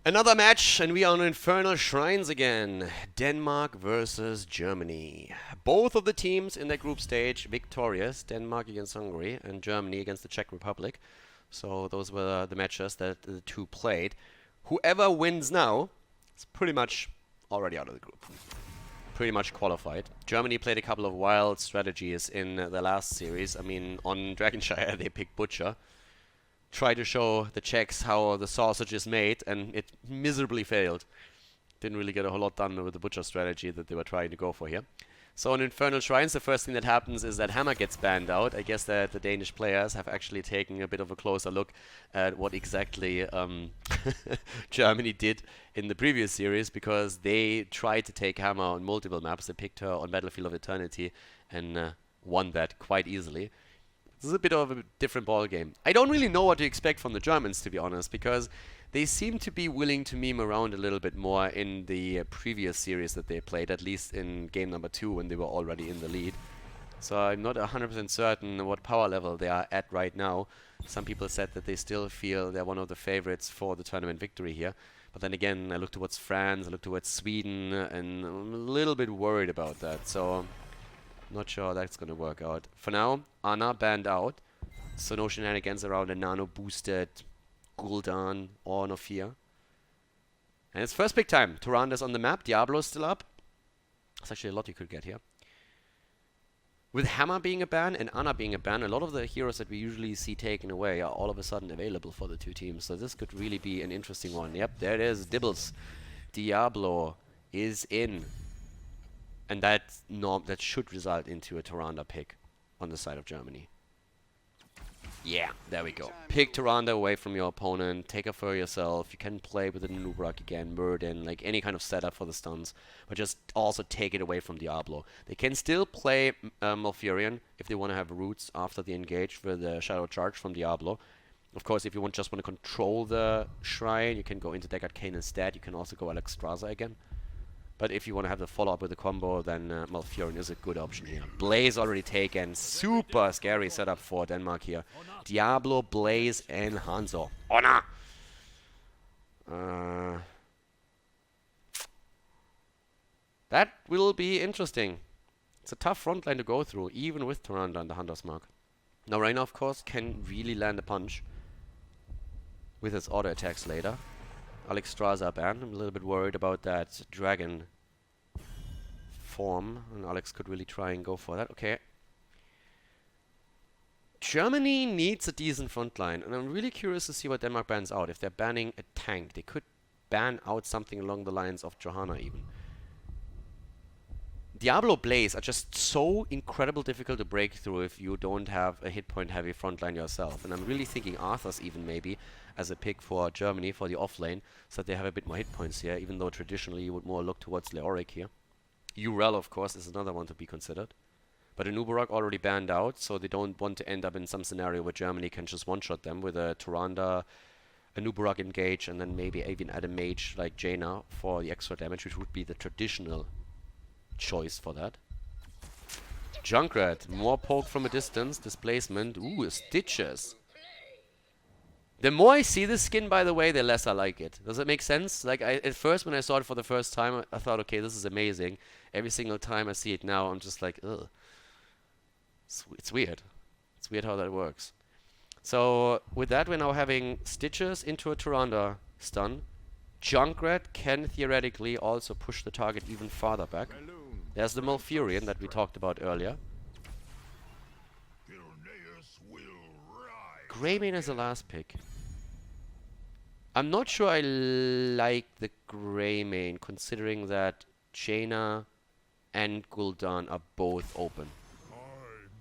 Another match, and we are on Infernal Shrines again. Denmark versus Germany. Both of the teams in their group stage victorious. Denmark against Hungary and Germany against the Czech Republic. So those were the matches that the two played. Whoever wins now is pretty much already out of the group. Pretty much qualified. Germany played a couple of wild strategies in the last series. I mean, on Dragonshire they picked Butcher. Try to show the Czechs how the sausage is made, and it miserably failed. Didn't really get a whole lot done with the Butcher strategy that they were trying to go for here. So in Infernal Shrines, the first thing that happens is that Hammer gets banned out. I guess that the Danish players have actually taken a bit of a closer look at what exactly Germany did in the previous series, because they tried to take Hammer on multiple maps. They picked her on Battlefield of Eternity and won that quite easily. This is a bit of a different ball game. I don't really know what to expect from the Germans, to be honest, because they seem to be willing to meme around a little bit more in the previous series that they played, at least in game number 2 when they were already in the lead. So I'm not 100% certain what power level they are at right now. Some people said that they still feel they're one of the favorites for the tournament victory here. But then again, I look towards France, I look towards Sweden, and I'm a little bit worried about that. So not sure how that's going to work out. For now, Anna banned out, so no shenanigans around a nano-boosted Gul'dan or Nofir. And it's first pick time. Tyranda's on the map, Diablo's still up. There's actually a lot you could get here. With Hammer being a ban and Anna being a ban, a lot of the heroes that we usually see taken away are all of a sudden available for the two teams. So this could really be an interesting one. Yep, there it is, Dibbles. Diablo is in. And that should result into a Tyrande pick on the side of Germany. Yeah, there we go. Pick Tyrande away from your opponent, take her for yourself. You can play with the Nubrak again, Murden, like any kind of setup for the stuns, but just also take it away from Diablo. They can still play Malfurion if they want to have roots after the engage with the Shadow Charge from Diablo. Of course, if you just want to control the shrine, you can go into Deck Arcane instead. You can also go Alexstrasza again. But if you want to have the follow-up with the combo, then Malfurion is a good option here. Blaze already taken. Super scary setup for Denmark here. Diablo, Blaze, and Hanzo. Honor! That will be interesting. It's a tough front line to go through, even with Tyrande and the Hunter's Mark. Now Reina, of course, can really land a punch with his auto attacks later. Alexstrasza banned. I'm a little bit worried about that dragon form, and Alex could really try and go for that. Okay. Germany needs a decent front line, and I'm really curious to see what Denmark bans out. If they're banning a tank, they could ban out something along the lines of Johanna even. Diablo Blaze are just so incredibly difficult to break through if you don't have a hit point heavy front line yourself. And I'm really thinking Arthur's even maybe as a pick for Germany for the off lane, so that they have a bit more hit points here, even though traditionally you would more look towards Leoric here. Urel, of course, is another one to be considered. But Anubarak already banned out, so they don't want to end up in some scenario where Germany can just one-shot them with a Tyrande, Anubarak engage, and then maybe even add a mage like Jaina for the extra damage, which would be the traditional choice for that. Junkrat, more poke from a distance, displacement, ooh, stitches. The more I see this skin, by the way, the less I like it. Does it make sense? Like, at first, when I saw it for the first time, I thought, okay, this is amazing. Every single time I see it now, I'm just like, ugh. It's weird. It's weird how that works. So, with that, we're now having Stitches into a Tyrande stun. Junkrat can theoretically also push the target even farther back. There's the Malfurion that we talked about earlier. Greymane is the last pick. I'm not sure I like the Greymane, considering that Jaina and Gul'dan are both open.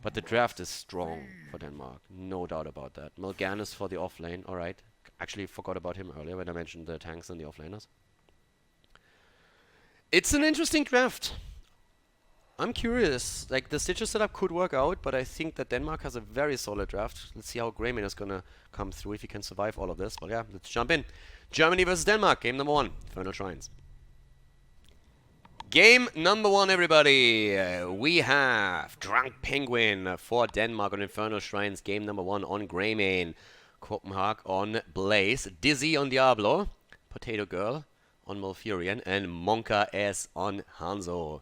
But the draft is strong for Denmark, no doubt about that. Mal'Ganis for the offlane, alright. Actually forgot about him earlier when I mentioned the tanks and the offlaners. It's an interesting draft. I'm curious. Like, the Stitches setup could work out, but I think that Denmark has a very solid draft. Let's see how Greymane is gonna come through, if he can survive all of this. But yeah, let's jump in. Germany versus Denmark, game number 1, Infernal Shrines. Game number 1, everybody. We have Drunk Penguin for Denmark on Infernal Shrines. Game number 1 on Greymane. Copenhagen on Blaze. Dizzy on Diablo. Potato Girl on Malfurion, and Monka S on Hanzo.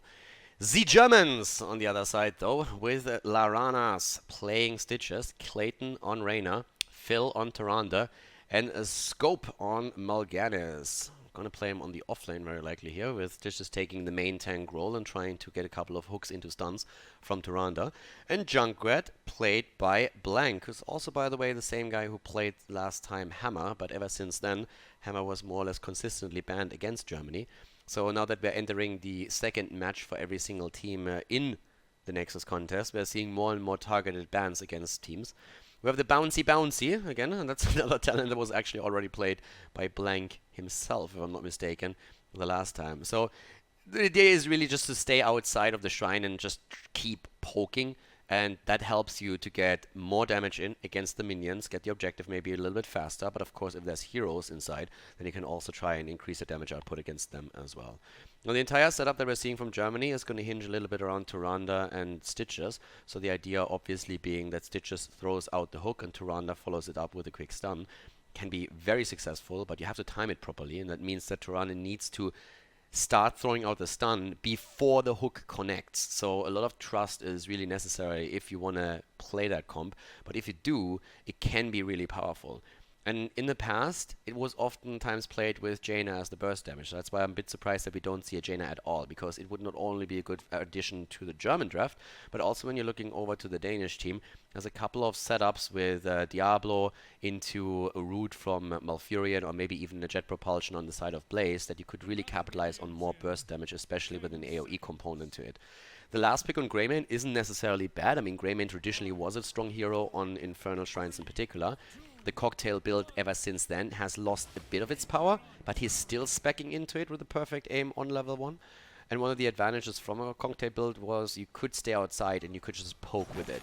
The Germans on the other side, though, with Laranas playing Stitches, Clayton on Reyna, Phil on Tyrande, and a Scope on Mal'Ganis. Gonna play him on the offlane very likely here, with Stitches taking the main tank role and trying to get a couple of hooks into stuns from Tyrande. And Junkrat played by Blank, who's also, by the way, the same guy who played last time Hammer, but ever since then, Hammer was more or less consistently banned against Germany. So now that we're entering the second match for every single team in the Nexus Contest, we're seeing more and more targeted bans against teams. We have the Bouncy again, and that's another talent that was actually already played by Blank himself, if I'm not mistaken, the last time. So the idea is really just to stay outside of the shrine and just keep poking, and that helps you to get more damage in against the minions, get the objective maybe a little bit faster, but of course if there's heroes inside, then you can also try and increase the damage output against them as well. Now the entire setup that we're seeing from Germany is going to hinge a little bit around Tyrande and Stitches, so the idea obviously being that Stitches throws out the hook and Tyrande follows it up with a quick stun. Can be very successful, but you have to time it properly, and that means that Tyrande needs to start throwing out the stun before the hook connects. So a lot of trust is really necessary if you want to play that comp, but if you do, it can be really powerful. And in the past, it was oftentimes played with Jaina as the burst damage. So that's why I'm a bit surprised that we don't see a Jaina at all, because it would not only be a good addition to the German draft, but also when you're looking over to the Danish team, there's a couple of setups with Diablo into a route from Malfurion, or maybe even a jet propulsion on the side of Blaze, that you could really capitalize on more burst damage, especially with an AoE component to it. The last pick on Greymane isn't necessarily bad. I mean, Greymane traditionally was a strong hero on Infernal Shrines in particular. The cocktail build ever since then has lost a bit of its power, but he's still speccing into it with a perfect aim on level 1. And one of the advantages from a cocktail build was you could stay outside and you could just poke with it.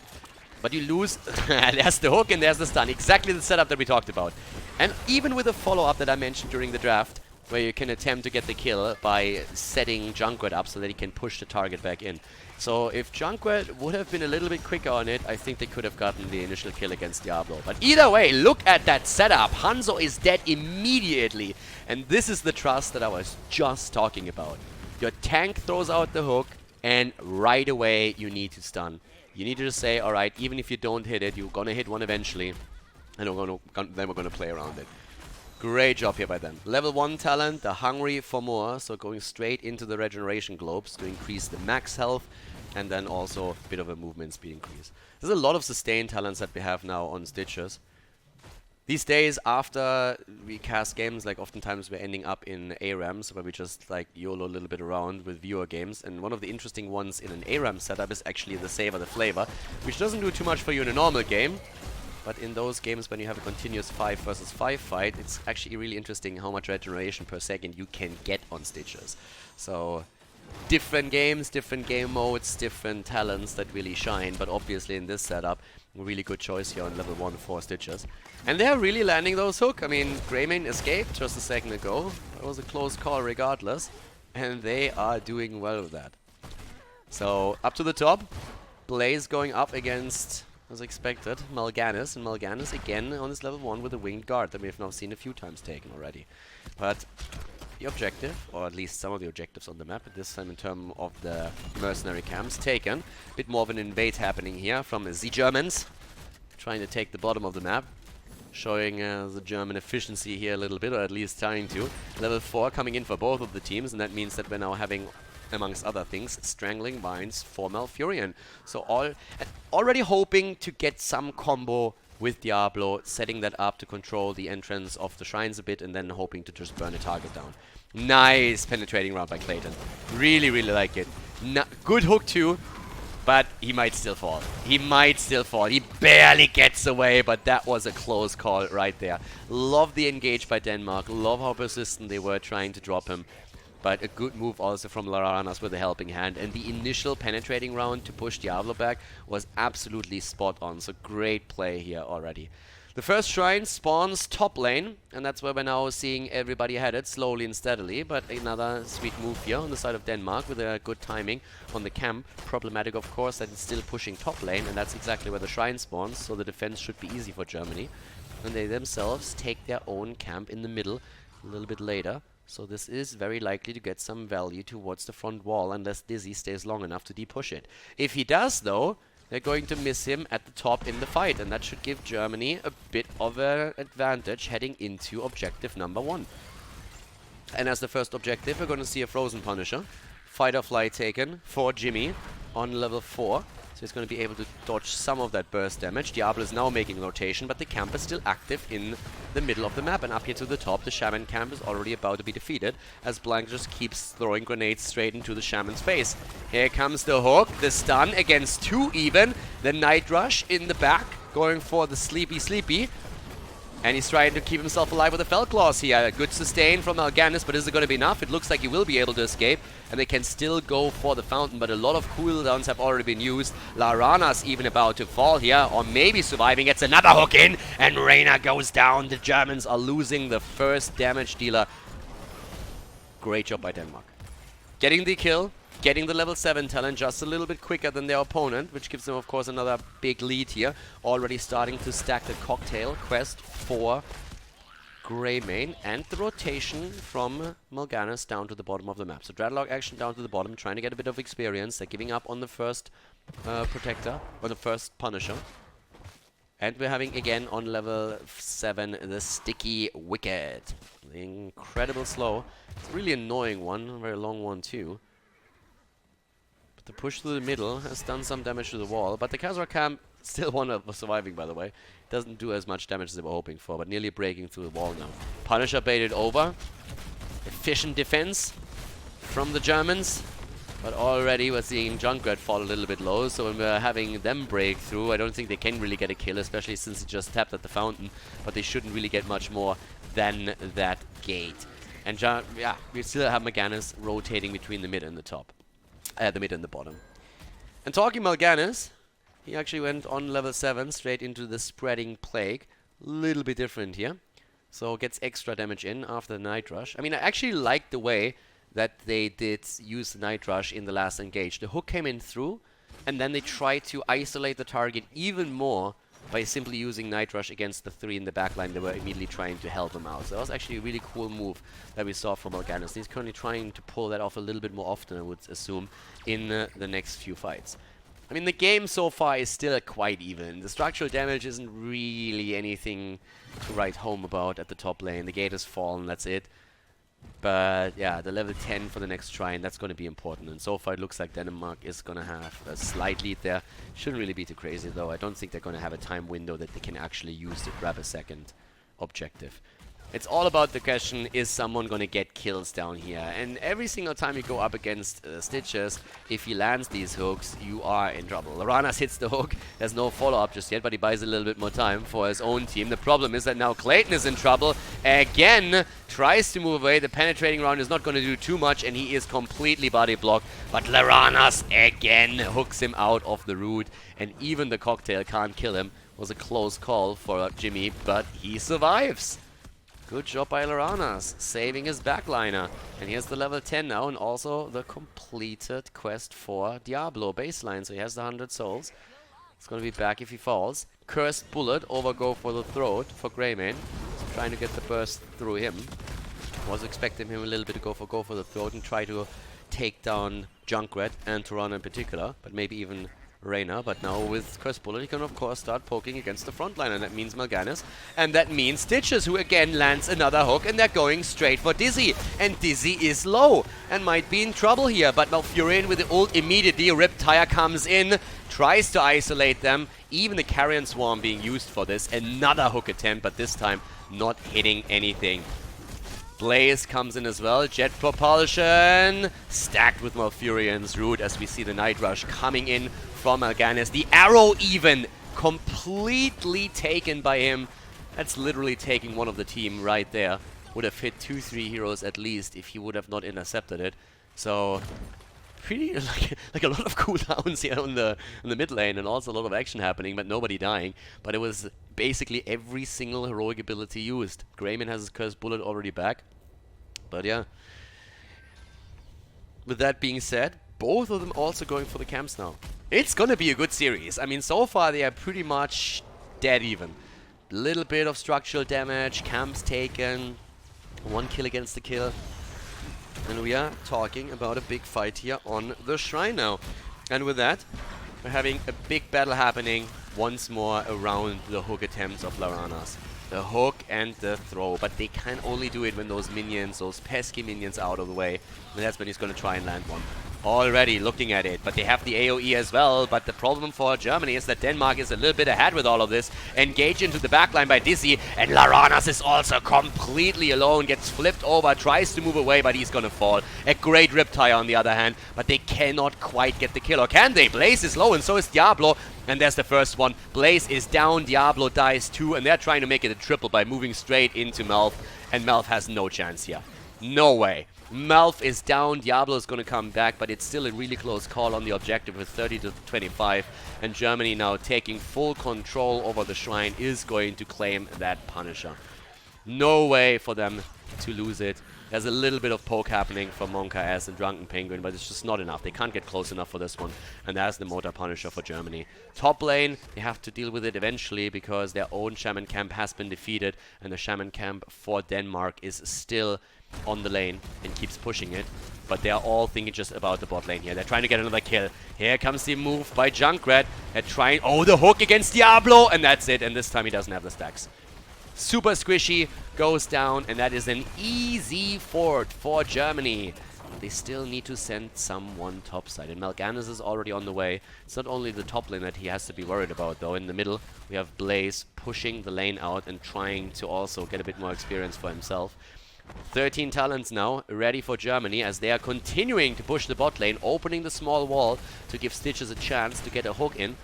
But you lose. There's the hook and there's the stun. Exactly the setup that we talked about. And even with the follow-up that I mentioned during the draft, where you can attempt to get the kill by setting Junkrat up so that he can push the target back in. So if Junkrat would have been a little bit quicker on it, I think they could have gotten the initial kill against Diablo. But either way, look at that setup. Hanzo is dead immediately. And this is the trust that I was just talking about. Your tank throws out the hook, and right away you need to stun. You need to just say, alright, even if you don't hit it, you're gonna hit one eventually. And then we're gonna play around it. Great job here by them. Level 1 talent, the Hungry for More, so going straight into the regeneration globes to increase the max health, and then also a bit of a movement speed increase. There's a lot of sustain talents that we have now on Stitches. These days, after we cast games, like oftentimes we're ending up in ARAMs, where we just like YOLO a little bit around with viewer games, and one of the interesting ones in an ARAM setup is actually the Savor the Flavor, which doesn't do too much for you in a normal game. But in those games when you have a continuous 5 versus 5 fight, it's actually really interesting how much regeneration per second you can get on Stitches. So different games, different game modes, different talents that really shine, but obviously in this setup, a really good choice here on level 1 for Stitches. And they're really landing those hooks. I mean, Greymane escaped just a second ago. It was a close call regardless, and they are doing well with that. So up to the top, Blaze going up against, as expected, Mal'Ganis, and Mal'Ganis again on this level 1 with a winged guard that we have now seen a few times taken already. But the objective, or at least some of the objectives on the map, at this time in terms of the mercenary camps, taken. A bit more of an invade happening here from the Germans, trying to take the bottom of the map, showing the German efficiency here a little bit, or at least trying to. Level 4 coming in for both of the teams, and that means that we're now having, amongst other things, Strangling Vines for Malfurion. So already hoping to get some combo with Diablo, setting that up to control the entrance of the shrines a bit, and then hoping to just burn a target down. Nice penetrating round by Clayton. Really, really like it. Good hook too, but he might still fall. He might still fall. He barely gets away, but that was a close call right there. Love the engage by Denmark. Love how persistent they were trying to drop him. But a good move also from Laranas with a helping hand. And the initial penetrating round to push Diablo back was absolutely spot on. So great play here already. The first shrine spawns top lane. And that's where we're now seeing everybody headed slowly and steadily. But another sweet move here on the side of Denmark with a good timing on the camp. Problematic, of course, that it's still pushing top lane. And that's exactly where the shrine spawns. So the defense should be easy for Germany. And they themselves take their own camp in the middle, a little bit later. So this is very likely to get some value towards the front wall unless Dizzy stays long enough to depush it. If he does, though, they're going to miss him at the top in the fight, and that should give Germany a bit of an advantage heading into objective number 1. And as the first objective, we're going to see a Frozen Punisher. Fight or flight taken for Jimmy on level 4. So he's going to be able to dodge some of that burst damage. Diablo is now making rotation, but the camp is still active in the middle of the map. And up here to the top, the Shaman camp is already about to be defeated, as Blank just keeps throwing grenades straight into the Shaman's face. Here comes the hook, the stun against 2 even. The Night Rush in the back, going for the Sleepy. And he's trying to keep himself alive with the Fell Claws here. Good sustain from Mal'Ganis, but is it going to be enough? It looks like he will be able to escape, and they can still go for the fountain, but a lot of cooldowns have already been used. Laurana's even about to fall here, or maybe surviving. Gets another hook in, and Reyna goes down. The Germans are losing the first damage dealer. Great job by Denmark. Getting the kill, getting the level 7 talent just a little bit quicker than their opponent, which gives them, of course, another big lead here. Already starting to stack the cocktail quest for Greymane, and the rotation from Mal'Ganis down to the bottom of the map. So Dreadlock action down to the bottom, trying to get a bit of experience. They're giving up on the first Protector, or the first Punisher. And we're having, again, on level 7, the Sticky Wicked. Incredible slow. It's a really annoying one, a very long one too. The push through the middle has done some damage to the wall, but the Khaldor camp still one of surviving, by the way. Doesn't do as much damage as they were hoping for, but nearly breaking through the wall now. Punisher baited over. Efficient defense from the Germans, but already we're seeing Junkrat fall a little bit low, so when we're having them break through, I don't think they can really get a kill, especially since he just tapped at the fountain, but they shouldn't really get much more than that gate. And yeah, we still have Mal'Ganis rotating between the mid and the top. The mid and the bottom. And talking Mal'Ganis, he actually went on level 7 straight into the Spreading Plague. Little bit different here. So gets extra damage in after the Night Rush. I mean, I actually like the way that they did use the Night Rush in the last engage. The hook came in through, and then they tried to isolate the target even more by simply using Night Rush against the 3 in the backline. They were immediately trying to help him out. So that was actually a really cool move that we saw from Mal'Ganis. He's currently trying to pull that off a little bit more often, I would assume, in the next few fights. I mean, the game so far is still quite even. The structural damage isn't really anything to write home about at the top lane. The gate has fallen, that's it. But yeah, the level 10 for the next shrine, that's going to be important. And so far it looks like Denmark is going to have a slight lead there. Shouldn't really be too crazy though. I don't think they're going to have a time window that they can actually use to grab a second objective. It's all about the question, is someone going to get kills down here? And every single time you go up against Stitches, if he lands these hooks, you are in trouble. Laurana's hits the hook. There's no follow-up just yet, but he buys a little bit more time for his own team. The problem is that now Clayton is in trouble. Again, tries to move away. The penetrating round is not going to do too much, and he is completely body blocked. But Laurana's again hooks him out of the root, and even the cocktail can't kill him. Was a close call for Jimmy, but he survives. Good job by Laurana's, saving his backliner. And here's the level 10 now, and also the completed quest for Diablo baseline. So he has the 100 souls. It's going to be back if he falls. Cursed Bullet over go for the throat for Greymane. Trying to get the burst through him. Was expecting him a little bit to go for the throat and try to take down Junkrat and Toronto in particular, but maybe even Reyna. But now with Cursed Bullet, he can of course start poking against the front line, and that means Mal'Ganis, and that means Stitches, who again lands another hook, and they're going straight for Dizzy, and Dizzy is low and might be in trouble here. But Malfurion with the ult immediately, Riptire comes in, tries to isolate them, even the Carrion Swarm being used for this. Another hook attempt, but this time not hitting anything. Blaze comes in as well. Jet propulsion stacked with Malfurion's root as we see the Night Rush coming in from Mal'Ganis. The arrow even completely taken by him. That's literally taking one of the team right there. Would have hit 2-3 heroes at least if he would have not intercepted it. So pretty like a lot of cooldowns here on the mid lane, and also a lot of action happening, but nobody dying. But it was basically every single heroic ability used. Greymane has his Cursed Bullet already back. But yeah. With that being said, both of them also going for the camps now. It's gonna be a good series. I mean, so far they are pretty much dead even. Little bit of structural damage, camps taken. 1 kill against the kill. And we are talking about a big fight here on the Shrine now. And with that, we're having a big battle happening once more around the hook attempts of Larannas. The hook and the throw, but they can only do it when those minions, those pesky minions, are out of the way. And that's when he's going to try and land one. Already looking at it, but they have the AoE as well. But the problem for Germany is that Denmark is a little bit ahead with all of this. Engage into the backline by Dizzy, and Larannas is also completely alone, gets flipped over, tries to move away, but he's gonna fall. A great Riptire on the other hand, but they cannot quite get the kill, or can they? Blaze is low, and so is Diablo. And there's the first one. Blaze is down, Diablo dies too, and they're trying to make it a triple by moving straight into Melf, and Melf has no chance here. No way. Melf is down, Diablo is going to come back, but it's still a really close call on the objective with 30 to 25. And Germany now taking full control over the Shrine is going to claim that Punisher. No way for them to lose it. There's a little bit of poke happening from Monka as and Drunken Penguin, but it's just not enough. They can't get close enough for this one. And that's the Mortar Punisher for Germany. Top lane, they have to deal with it eventually because their own Shaman camp has been defeated. And the Shaman camp for Denmark is still on the lane and keeps pushing it. But they are all thinking just about the bot lane here. They're trying to get another kill. Here comes the move by Junkrat. They're trying... Oh, the hook against Diablo! And that's it. And this time he doesn't have the stacks. Super squishy, goes down, and that is an easy fort for Germany. They still need to send someone topside, and Mal'Ganis is already on the way. It's not only the top lane that he has to be worried about, though. In the middle, we have Blaze pushing the lane out and trying to also get a bit more experience for himself. 13 talents now, ready for Germany, as they are continuing to push the bot lane, opening the small wall to give Stitches a chance to get a hook in.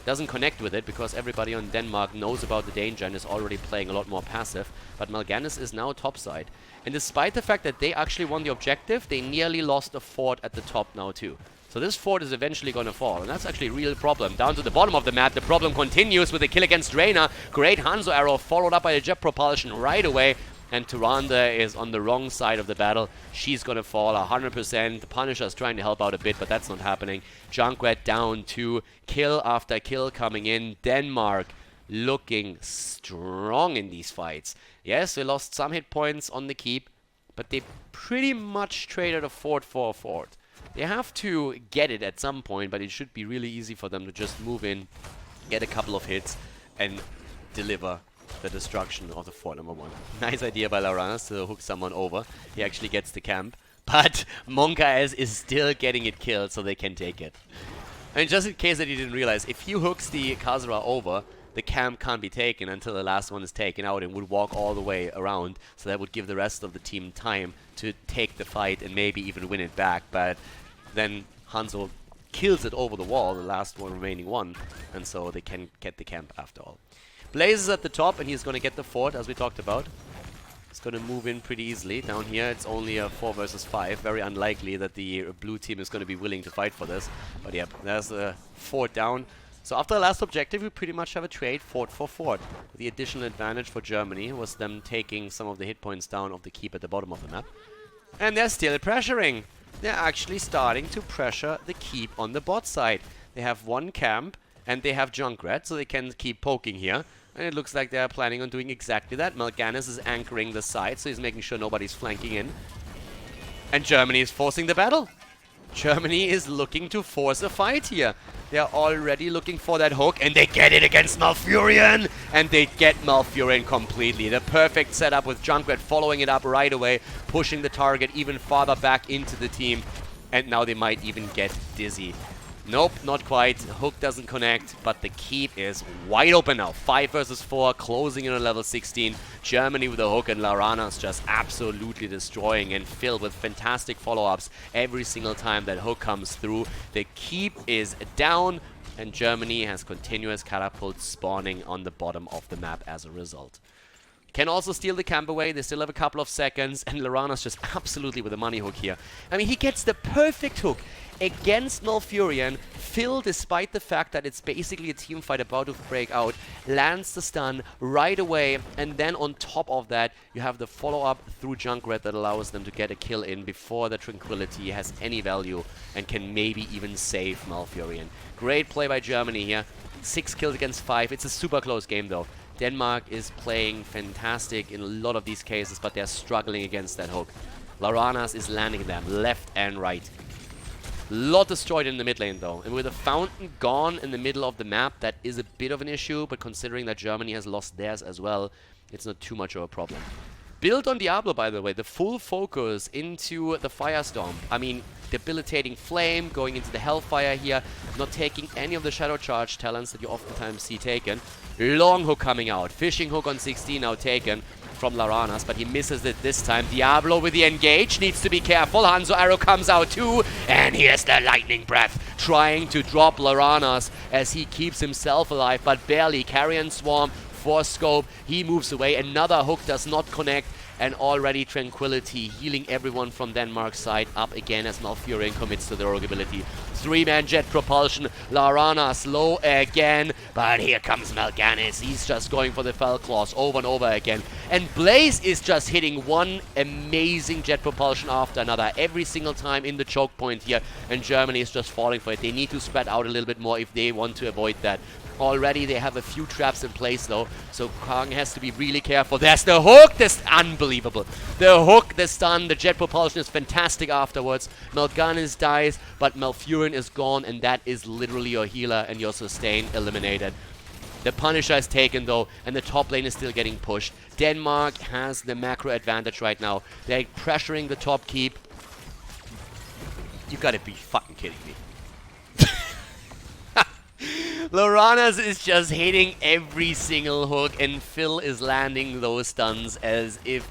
Doesn't connect with it because everybody on Denmark knows about the danger and is already playing a lot more passive. But Mal'Ganis is now topside. And despite the fact that they actually won the objective, they nearly lost a fort at the top now too. So this fort is eventually going to fall, and that's actually a real problem. Down to the bottom of the map, the problem continues with a kill against Reyna. Great Hanzo arrow followed up by a jet propulsion right away. And Tyrande is on the wrong side of the battle. She's going to fall 100%. The Punisher is trying to help out a bit, but that's not happening. Junkrat down to kill after kill coming in. Denmark looking strong in these fights. Yes, they lost some hit points on the keep, but they pretty much traded a fort for a fort. They have to get it at some point, but it should be really easy for them to just move in, get a couple of hits, and deliver the destruction of the fort number 1. Nice idea by Larannas to hook someone over. He actually gets the camp, but Monka is still getting it killed, so they can take it. And just in case that you didn't realize, if he hooks the Khazra over, the camp can't be taken until the last one is taken out and would walk all the way around, so that would give the rest of the team time to take the fight and maybe even win it back. But then Hanzo kills it over the wall, the last one remaining one, and so they can get the camp after all. Blaze is at the top, and he's going to get the fort, as we talked about. He's going to move in pretty easily. Down here, it's only a 4 versus 5. Very unlikely that the blue team is going to be willing to fight for this. But yeah, there's a fort down. So after the last objective, we pretty much have a trade fort for fort. The additional advantage for Germany was them taking some of the hit points down of the keep at the bottom of the map. And they're still pressuring. They're actually starting to pressure the keep on the bot side. They have one camp, and they have Junkrat, so they can keep poking here. And it looks like they're planning on doing exactly that. Mal'Ganis is anchoring the side, so he's making sure nobody's flanking in. And Germany is forcing the battle. Germany is looking to force a fight here. They're already looking for that hook, and they get it against Malfurion! And they get Malfurion completely. The perfect setup with Junkrat following it up right away, pushing the target even farther back into the team. And now they might even get Dizzy. Nope, not quite. Hook doesn't connect, but the keep is wide open now. 5 versus 4, closing in on level 16. Germany with the hook, and Larannas just absolutely destroying and filled with fantastic follow-ups every single time that hook comes through. The keep is down, and Germany has continuous catapults spawning on the bottom of the map as a result. Can also steal the camp away. They still have a couple of seconds, and Larannas just absolutely with a money hook here. I mean, he gets the perfect hook against Malfurion. Phil, despite the fact that it's basically a team fight about to break out, lands the stun right away, and then on top of that, you have the follow-up through Junkrat that allows them to get a kill in before the Tranquility has any value and can maybe even save Malfurion. Great play by Germany here. 6 kills against 5. It's a super close game though. Denmark is playing fantastic in a lot of these cases, but they're struggling against that hook. Laranas is landing them left and right. Lot destroyed in the mid lane though, and with the fountain gone in the middle of the map, that is a bit of an issue, but considering that Germany has lost theirs as well, it's not too much of a problem. Built on Diablo, by the way, the full focus into the Firestorm. I mean, debilitating flame, going into the Hellfire here, not taking any of the Shadow Charge talents that you oftentimes see taken. Long hook coming out, fishing hook on 16 now taken from Laranas, but he misses it this time. Diablo with the engage, needs to be careful. Hanzo arrow comes out too, and here's the lightning breath, trying to drop Laranas as he keeps himself alive, but barely. Carrion Swarm, for scope, he moves away. Another hook does not connect, and already Tranquility healing everyone from Denmark's side up again as Malfurion commits to the rogue ability. 3-man jet propulsion, Laranas low again, but here comes Mal'Ganis. He's just going for the Fell Claws over and over again. And Blaze is just hitting one amazing jet propulsion after another every single time in the choke point here, and Germany is just falling for it. They need to spread out a little bit more if they want to avoid that. Already they have a few traps in place though, so Kong has to be really careful. There's the hook! That's unbelievable. The hook, the stun, the jet propulsion is fantastic afterwards. Mal'Ganis dies, but Malfurion is gone, and that is literally your healer and your sustain eliminated. The Punisher is taken though, and the top lane is still getting pushed. Denmark has the macro advantage right now. They're pressuring the top keep. You gotta be fucking kidding me. Laranas is just hitting every single hook, and Phil is landing those stuns as if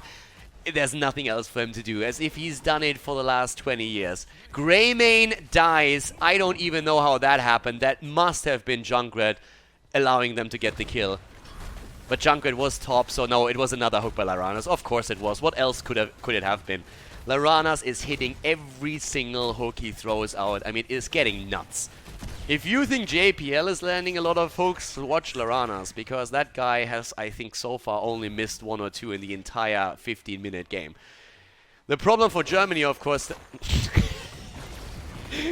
there's nothing else for him to do, as if he's done it for the last 20 years. Greymane dies. I don't even know how that happened. That must have been Junkrat allowing them to get the kill. But Junkrat was top, so no, it was another hook by Laranas. Of course it was. What else could it have been? Laranas is hitting every single hook he throws out. I mean, it's getting nuts. If you think JPL is landing a lot of hooks, watch Laranas, because that guy has, I think, so far only missed 1 or 2 in the entire 15-minute game. The problem for Germany, of course...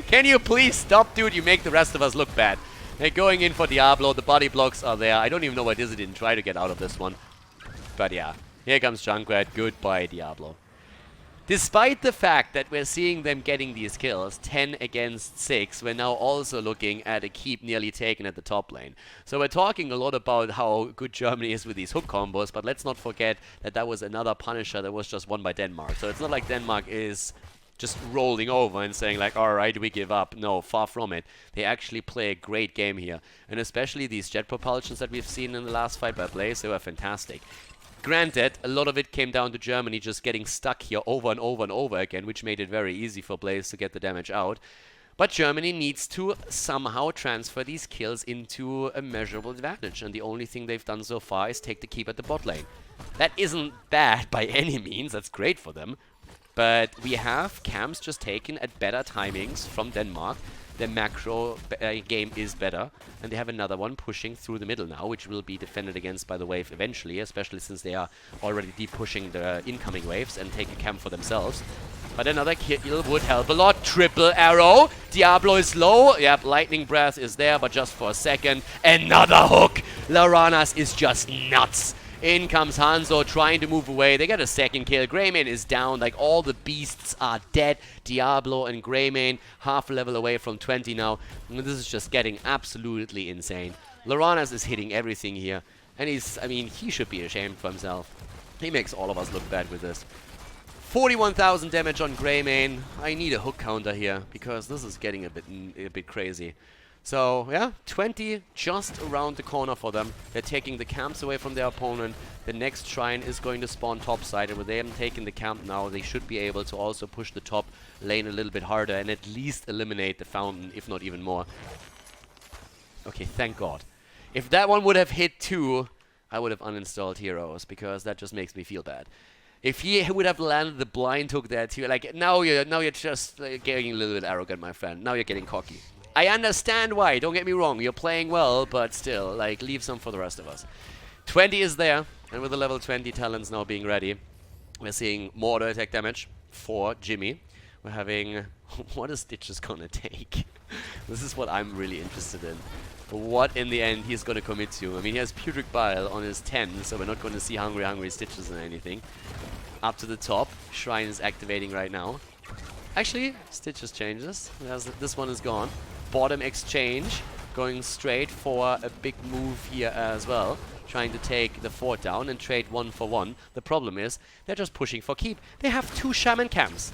Can you please stop, dude? You make the rest of us look bad. They're going in for Diablo, the body blocks are there. I don't even know why Dizzy didn't try to get out of this one. But yeah, here comes Junkrat. Goodbye, Diablo. Despite the fact that we're seeing them getting these kills, 10 against 6, we're now also looking at a keep nearly taken at the top lane. So we're talking a lot about how good Germany is with these hook combos, but let's not forget that that was another Punisher that was just won by Denmark. So it's not like Denmark is just rolling over and saying like, alright, we give up. No, far from it. They actually play a great game here. And especially these jet propulsions that we've seen in the last fight by Blaze, they were fantastic. Granted, a lot of it came down to Germany just getting stuck here over and over and over again, which made it very easy for Blaze to get the damage out. But Germany needs to somehow transfer these kills into a measurable advantage, and the only thing they've done so far is take the keep at the bot lane. That isn't bad by any means, that's great for them. But we have camps just taken at better timings from Denmark. The macro game is better, and they have another one pushing through the middle now, which will be defended against by the wave eventually, especially since they are already deep pushing the incoming waves and take a camp for themselves. But another kill would help a lot. Triple arrow. Diablo is low. Yep, lightning breath is there, but just for a second. Another hook. Laranas is just nuts. In comes Hanzo trying to move away. They get a second kill. Greymane is down. Like, all the beasts are dead. Diablo and Greymane half a level away from 20 now. And this is just getting absolutely insane. Laranas is hitting everything here. And I mean, he should be ashamed for himself. He makes all of us look bad with this. 41,000 damage on Greymane. I need a hook counter here, because this is getting a bit crazy. So, yeah, 20 just around the corner for them. They're taking the camps away from their opponent. The next shrine is going to spawn topside, and with them taking the camp now, they should be able to also push the top lane a little bit harder and at least eliminate the fountain, if not even more. Okay, thank God. If that one would have hit 2, I would have uninstalled Heroes, because that just makes me feel bad. If he would have landed the blind hook there too, like, now you're just getting a little bit arrogant, my friend. Now you're getting cocky. I understand why, don't get me wrong, you're playing well, but still, like, leave some for the rest of us. 20 is there, and with the level 20 talents now being ready, we're seeing more auto attack damage for Jimmy. We're having... what is Stitches gonna take? This is what I'm really interested in. what in the end he's going to commit to. I mean, he has Putrid Bile on his 10, so we're not going to see Hungry Stitches or anything. Up to the top. Shrine is activating right now. Actually, Stitches changes. This one is gone. Bottom exchange. Going straight for a big move here as well. Trying to take the fort down and trade 1 for 1. The problem is, they're just pushing for keep. They have 2 shaman camps.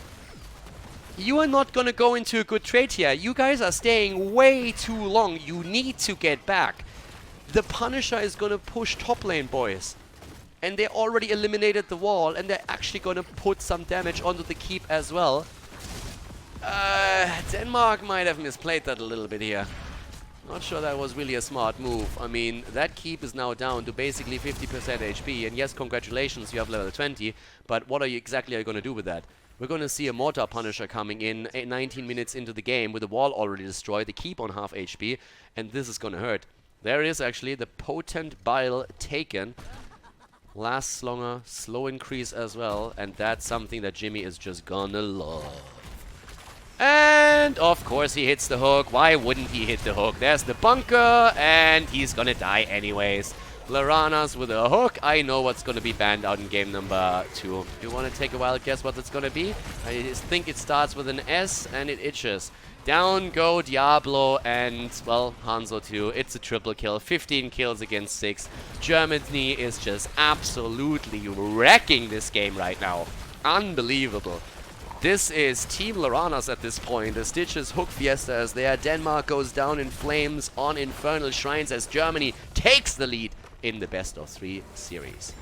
You are not gonna go into a good trade here. You guys are staying way too long. You need to get back. The Punisher is gonna push top lane, boys. And they already eliminated the wall, and they're actually gonna put some damage onto the keep as well. Denmark might have misplayed that a little bit here. Not sure that was really a smart move. I mean, that keep is now down to basically 50% HP, and yes, congratulations, you have level 20, but what are you exactly going to do with that? We're going to see a Mortar Punisher coming in 19 minutes into the game with the wall already destroyed, the keep on half HP, and this is going to hurt. There is actually the potent Bile taken. Lasts longer, slow increase as well, and that's something that Jimmy is just gonna love. And of course he hits the hook. Why wouldn't he hit the hook? There's the bunker, and he's gonna die anyways. Laranas with a hook. I know what's gonna be banned out in game number 2. You wanna take a wild guess what it's gonna be? I think it starts with an S and it itches. Down go Diablo and, well, Hanzo too. It's a triple kill. 15 kills against 6. Germany is just absolutely wrecking this game right now. Unbelievable. This is Team Laranas at this point. The Stitches hook fiesta is there. Denmark goes down in flames on Infernal Shrines as Germany takes the lead in the best of 3 series.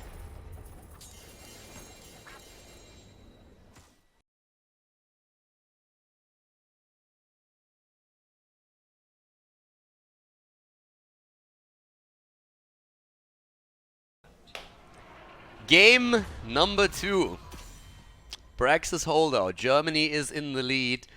Game number 2. Braxis holdout. Germany is in the lead,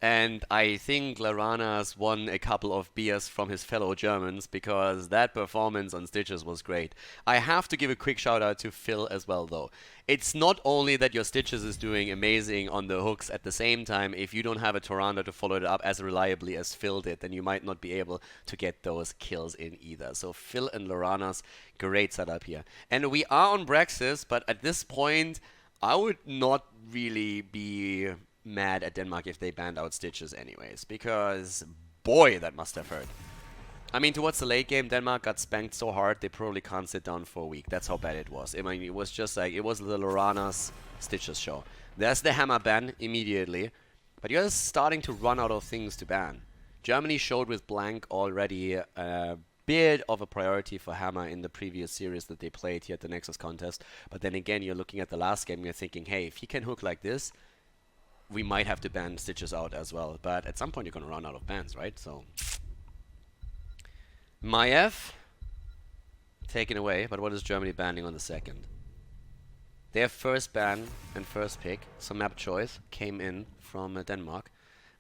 and I think Laranas won a couple of beers from his fellow Germans because that performance on Stitches was great. I have to give a quick shout out to Phil as well though. It's not only that your Stitches is doing amazing on the hooks, at the same time, if you don't have a Tyrande to follow it up as reliably as Phil did, then you might not be able to get those kills in either. So Phil and Laranas, great setup here. And we are on Braxis, but at this point, I would not really be mad at Denmark if they banned out Stitches anyways, because boy, that must have hurt. I mean, towards the late game, Denmark got spanked so hard they probably can't sit down for a week. That's how bad it was. I mean, it was just like, it was the Laranas Stitches show. There's the hammer ban immediately, but you're starting to run out of things to ban. Germany showed with Blank already a bit of a priority for hammer in the previous series that they played here at the Nexus Contest, but then again, you're looking at the last game, you're thinking, hey, if he can hook like this, we might have to ban Stitches out as well, but at some point you're going to run out of bans, right? So, Maiev, taken away, but what is Germany banning on the second? Their first ban and first pick, so map choice, came in from Denmark.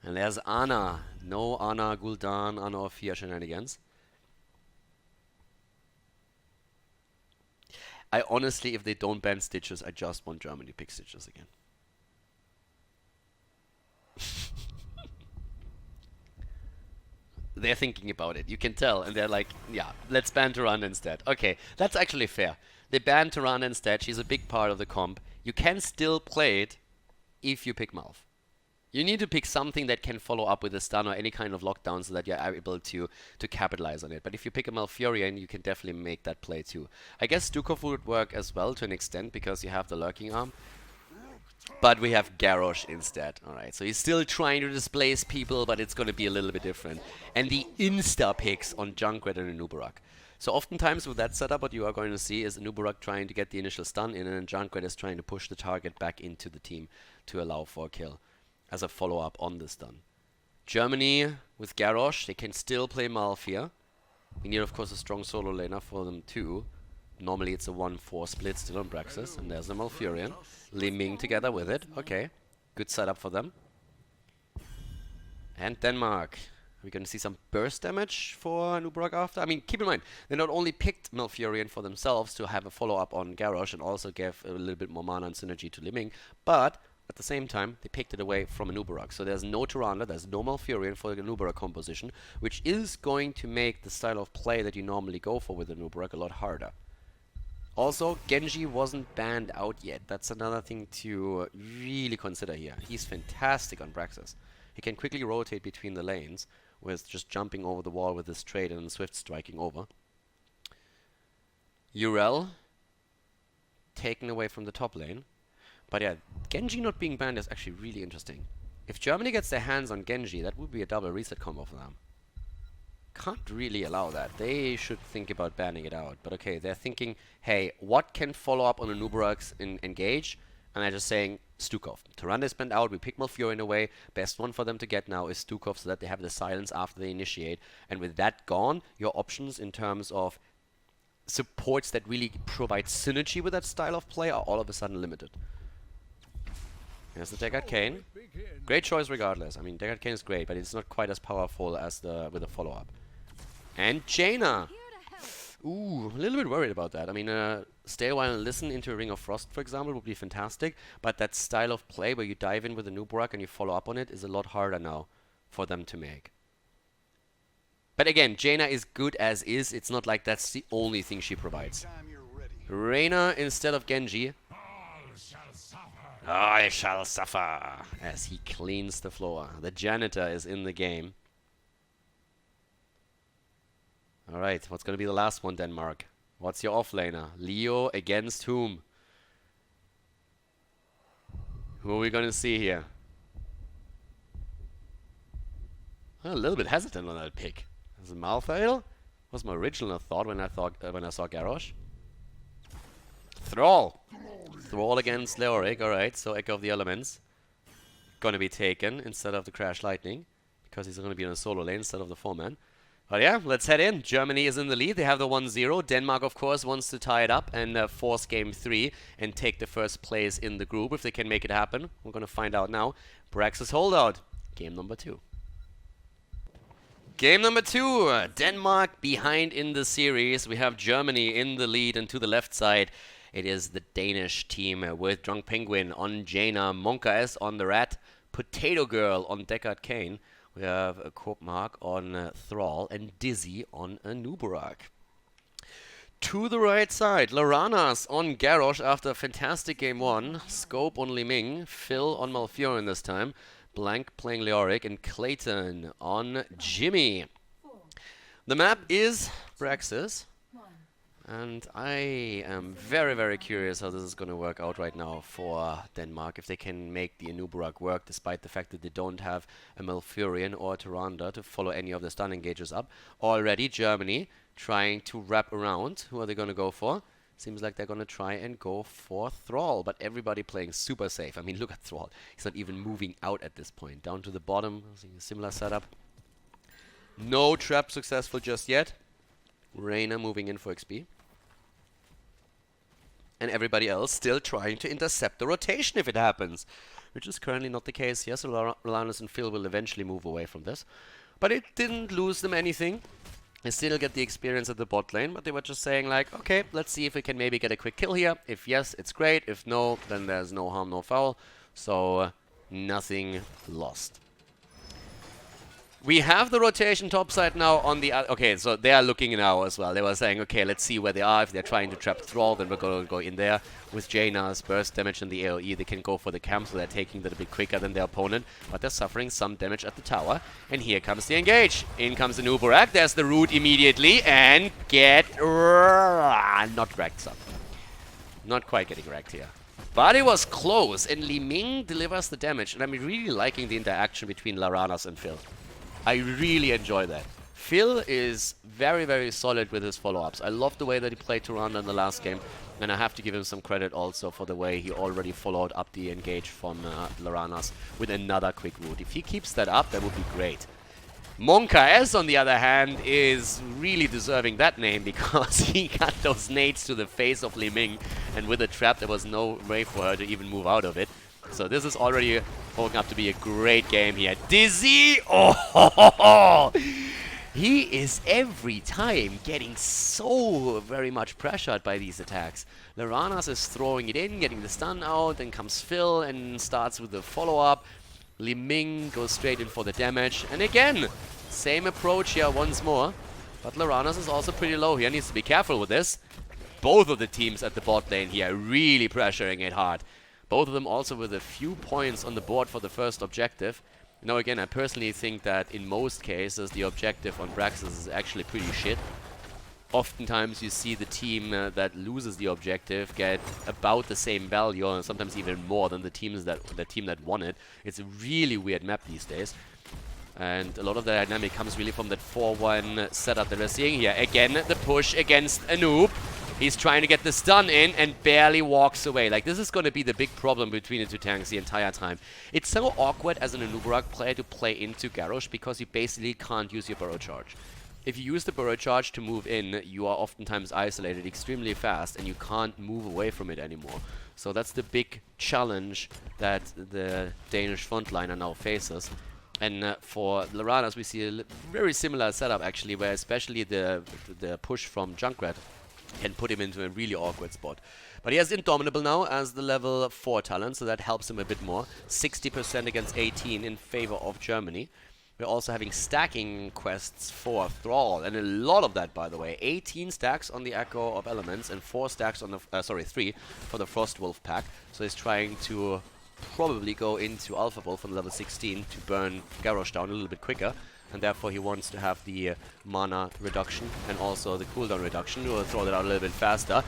And there's Ana. No Ana Gul'dan, Ana of 4 shenanigans. I honestly, if they don't ban Stitches, I just want Germany to pick Stitches again. They're thinking about it, you can tell, and they're like, yeah, let's ban Tyrande instead. Okay, that's actually fair. They banned Tyrande instead, she's a big part of the comp. You can still play it if you pick Malf. You need to pick something that can follow up with a stun or any kind of lockdown so that you're able to capitalize on it. But if you pick a Malfurion, you can definitely make that play too. I guess Stukov would work as well to an extent because you have the Lurking Arm. But we have Garrosh instead. Alright, so he's still trying to displace people, but it's going to be a little bit different. And the insta picks on Junkrat and Anubarak. So oftentimes with that setup, what you are going to see is Anubarak trying to get the initial stun in, and Junkrat is trying to push the target back into the team to allow for a kill as a follow-up on the stun. Germany with Garrosh, they can still play Malf here. We need, of course, a strong solo laner for them too. Normally it's a 1-4 split still on Braxis, and there's the Malfurion. Liming together with it. Okay, good setup for them. And Denmark. We're going to see some burst damage for Anubarak after. I mean, keep in mind, they not only picked Malfurion for themselves to have a follow-up on Garrosh and also gave a little bit more mana and synergy to Liming, but at the same time, they picked it away from a Nubarak. So there's no Tyrande, there's no Malfurion for the Nubarak composition, which is going to make the style of play that you normally go for with the Nubarak a lot harder. Also, Genji wasn't banned out yet. That's another thing to really consider here. He's fantastic on Braxis. He can quickly rotate between the lanes with just jumping over the wall with his trade and swift striking over. Urel taken away from the top lane. But yeah, Genji not being banned is actually really interesting. If Germany gets their hands on Genji, that would be a double reset combo for them. Can't really allow that. They should think about banning it out. But okay, they're thinking, hey, what can follow up on a Nubarak's engage? And they're just saying, Stukov. Tyrande is banned out, we pick Malfurion away. Best one for them to get now is Stukov so that they have the silence after they initiate. And with that gone, your options in terms of supports that really provide synergy with that style of play are all of a sudden limited. Here's the Deckard Cain. Great choice regardless. I mean, Deckard Cain is great, but it's not quite as powerful as with the follow-up. And Jaina. Ooh, a little bit worried about that. I mean, stay a while and listen into a Ring of Frost, for example, would be fantastic. But that style of play where you dive in with a Nubarak and you follow up on it is a lot harder now for them to make. But again, Jaina is good as is. It's not like that's the only thing she provides. Reyna instead of Genji. I shall suffer as he cleans the floor. The janitor is in the game. Alright, what's going to be the last one, Denmark? What's your offlaner? Leo against whom? Who are we going to see here? I'm a little bit hesitant on that pick. Is it Malthael? Was my original thought when I saw Garrosh. Thrall. Thrall against Leoric. Alright, so Echo of the Elements. Gonna be taken instead of the Crash Lightning. Because he's gonna be in a solo lane instead of the 4-man. But yeah, let's head in. Germany is in the lead. They have the 1-0. Denmark, of course, wants to tie it up and force game 3 and take the first place in the group if they can make it happen. We're gonna find out now. Braxis holdout. Game number 2. Game number 2. Denmark behind in the series. We have Germany in the lead, and to the left side it is the Danish team with Drunk Penguin on Jaina, Monka S on the Rat, Potato Girl on Deckard Cain. We have a Korpmark on Thrall and Dizzy on a Nubarak. To the right side, Laranas on Garrosh after a fantastic game 1. Scope on Li Ming, Phil on Malfurion this time, Blank playing Leoric, and Clayton on Jimmy. The map is Braxis. And I am very, very curious how this is going to work out right now for Denmark. If they can make the Nubarak work, despite the fact that they don't have a Malfurion or a Tyrande to follow any of the stun engages up. Already Germany trying to wrap around. Who are they going to go for? Seems like they're going to try and go for Thrall. But everybody playing super safe. I mean, look at Thrall. He's not even moving out at this point. Down to the bottom. Similar setup. No trap successful just yet. Reyna moving in for XP. And everybody else still trying to intercept the rotation if it happens. Which is currently not the case. Yes, Rolanus and Phil will eventually move away from this. But it didn't lose them anything. They still get the experience at the bot lane. But they were just saying like, okay, let's see if we can maybe get a quick kill here. If yes, it's great. If no, then there's no harm, no foul. So, nothing lost. We have the rotation topside now on the... okay, so they are looking now as well. They were saying, okay, let's see where they are. If they're trying to trap Thrall, then we're going to go in there. With Jaina's burst damage and the AoE, they can go for the camp, so they're taking that a bit quicker than their opponent. But they're suffering some damage at the tower. And here comes the engage. In comes the Nubarak. There's the root immediately. And get... not wrecked some. Not quite getting wrecked here. But it was close. And Li Ming delivers the damage. And I'm really liking the interaction between Laranas and Phil. I really enjoy that. Phil is very, very solid with his follow-ups. I love the way that he played Tyrande in the last game. And I have to give him some credit also for the way he already followed up the engage from Laranas with another quick route. If he keeps that up, that would be great. Monka S, on the other hand, is really deserving that name because he got those nades to the face of Li Ming. And with a trap, there was no way for her to even move out of it. So this is already holding up to be a great game here. Dizzy! Oh! He is every time getting so very much pressured by these attacks. Laranas is throwing it in, getting the stun out, then comes Phil and starts with the follow-up. Li Ming goes straight in for the damage. And again, same approach here once more. But Laranas is also pretty low here, needs to be careful with this. Both of the teams at the bot lane here really pressuring it hard. Both of them also with a few points on the board for the first objective. Now again, I personally think that in most cases the objective on Braxis is actually pretty shit. Oftentimes you see the team that loses the objective get about the same value, or sometimes even more than the team that won it. It's a really weird map these days. And a lot of the dynamic comes really from that 4-1 setup that we're seeing here. Again, the push against a noob. He's trying to get the stun in and barely walks away. Like, this is going to be the big problem between the two tanks the entire time. It's so awkward as an Anubarak player to play into Garrosh because you basically can't use your burrow charge. If you use the burrow charge to move in, you are oftentimes isolated extremely fast and you can't move away from it anymore. So that's the big challenge that the Danish frontliner now faces. And for Laranas, we see a very similar setup actually, where especially the push from Junkrat can put him into a really awkward spot. But he has Indomitable now as the level 4 talent, so that helps him a bit more. 60% against 18 in favor of Germany. We're also having stacking quests for Thrall, and a lot of that, by the way. 18 stacks on the Echo of Elements and 4 stacks on the, 3 for the Frostwolf pack. So he's trying to probably go into Alpha Wolf on level 16 to burn Garrosh down a little bit quicker. And therefore he wants to have the mana reduction and also the cooldown reduction. We'll throw that out a little bit faster.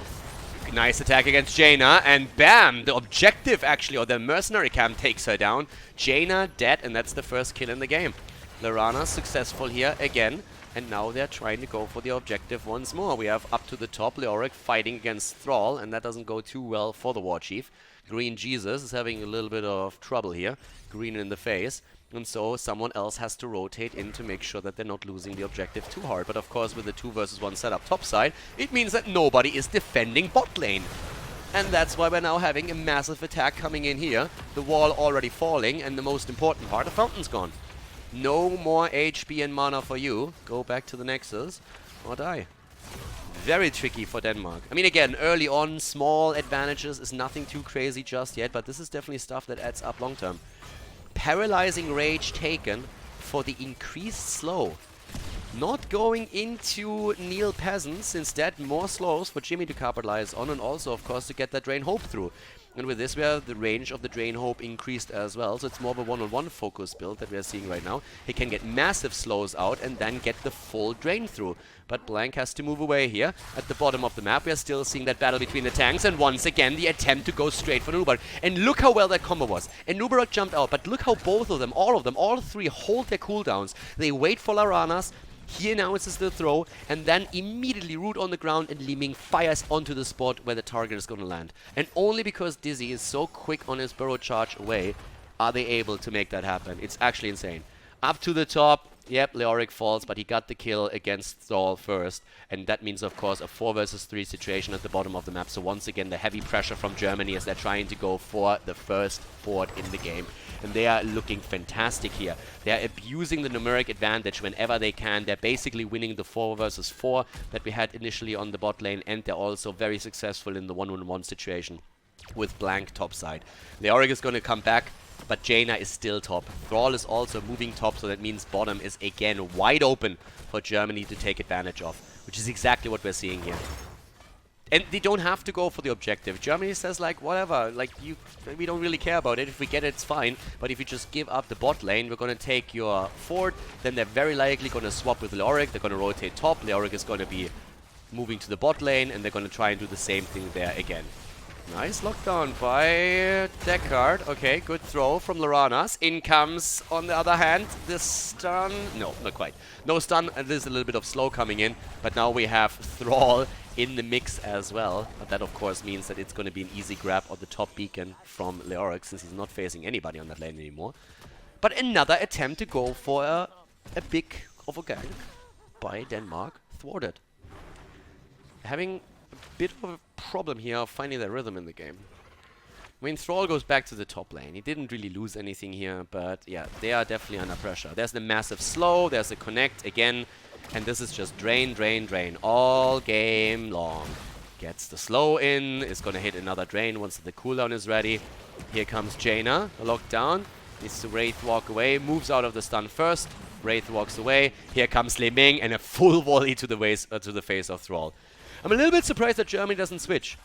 Nice attack against Jaina, and bam! The objective actually, or the mercenary camp, takes her down. Jaina dead, and that's the first kill in the game. Laranas successful here again, and now they're trying to go for the objective once more. We have up to the top Leoric fighting against Thrall, and that doesn't go too well for the War Chief. Green Jesus is having a little bit of trouble here. Green in the face. And so someone else has to rotate in to make sure that they're not losing the objective too hard. But of course, with the 2 versus 1 setup topside, it means that nobody is defending bot lane. And that's why we're now having a massive attack coming in here. The wall already falling, and the most important part, the fountain's gone. No more HP and mana for you. Go back to the Nexus or die. Very tricky for Denmark. I mean, again, early on, small advantages is nothing too crazy just yet, but this is definitely stuff that adds up long term. Paralyzing Rage taken for the increased slow. Not going into Neil Peasants, instead more slows for Jimmy to capitalize on, and also, of course, to get that Drain Hope through. And with this, we have the range of the Drain Hope increased as well, so it's more of a one-on-one focus build that we are seeing right now. He can get massive slows out and then get the full drain through. But Blank has to move away here. At the bottom of the map, we are still seeing that battle between the tanks, and once again, the attempt to go straight for Nubarak. And look how well that combo was. And Nubarak jumped out, but look how both of them, all 3 hold their cooldowns. They wait for Laranas. He announces the throw, and then immediately root on the ground, and Li Ming fires onto the spot where the target is going to land. And only because Dizzy is so quick on his burrow charge away are they able to make that happen. It's actually insane. Up to the top, yep, Leoric falls, but he got the kill against Thrall first. And that means, of course, a 4 versus 3 situation at the bottom of the map. So once again, the heavy pressure from Germany as they're trying to go for the first fort in the game. And they are looking fantastic here. They are abusing the numeric advantage whenever they can. They're basically winning the 4 versus 4 that we had initially on the bot lane, and they're also very successful in the 1-on-1 situation with Blank topside. Leoric is going to come back, but Jaina is still top. Thrall is also moving top, so that means bottom is again wide open for Germany to take advantage of, which is exactly what we're seeing here. And they don't have to go for the objective. Germany says, like, whatever, like, we don't really care about it. If we get it, it's fine. But if you just give up the bot lane, we're going to take your fort. Then they're very likely going to swap with Leoric. They're going to rotate top. Leoric is going to be moving to the bot lane, and they're going to try and do the same thing there again. Nice lockdown by Deckard. Okay, good throw from Laranas. In comes, on the other hand, the stun. No, not quite. No stun, and there's a little bit of slow coming in. But now we have Thrall in the mix as well. But that, of course, means that it's going to be an easy grab on the top beacon from Leoric, since he's not facing anybody on that lane anymore. But another attempt to go for a big of a gank by Denmark thwarted. Having a bit of a problem here of finding their rhythm in the game. I mean, Thrall goes back to the top lane. He didn't really lose anything here, but yeah, they are definitely under pressure. There's the massive slow, there's the connect. Again, And this is just drain, drain, drain all game long. Gets the slow in, is going to hit another drain once the cooldown is ready. Here comes Jaina, locked down. Needs to Wraith walk away, moves out of the stun first. Wraith walks away. Here comes Li Ming and a full volley to the face of Thrall. I'm a little bit surprised that Germany doesn't switch.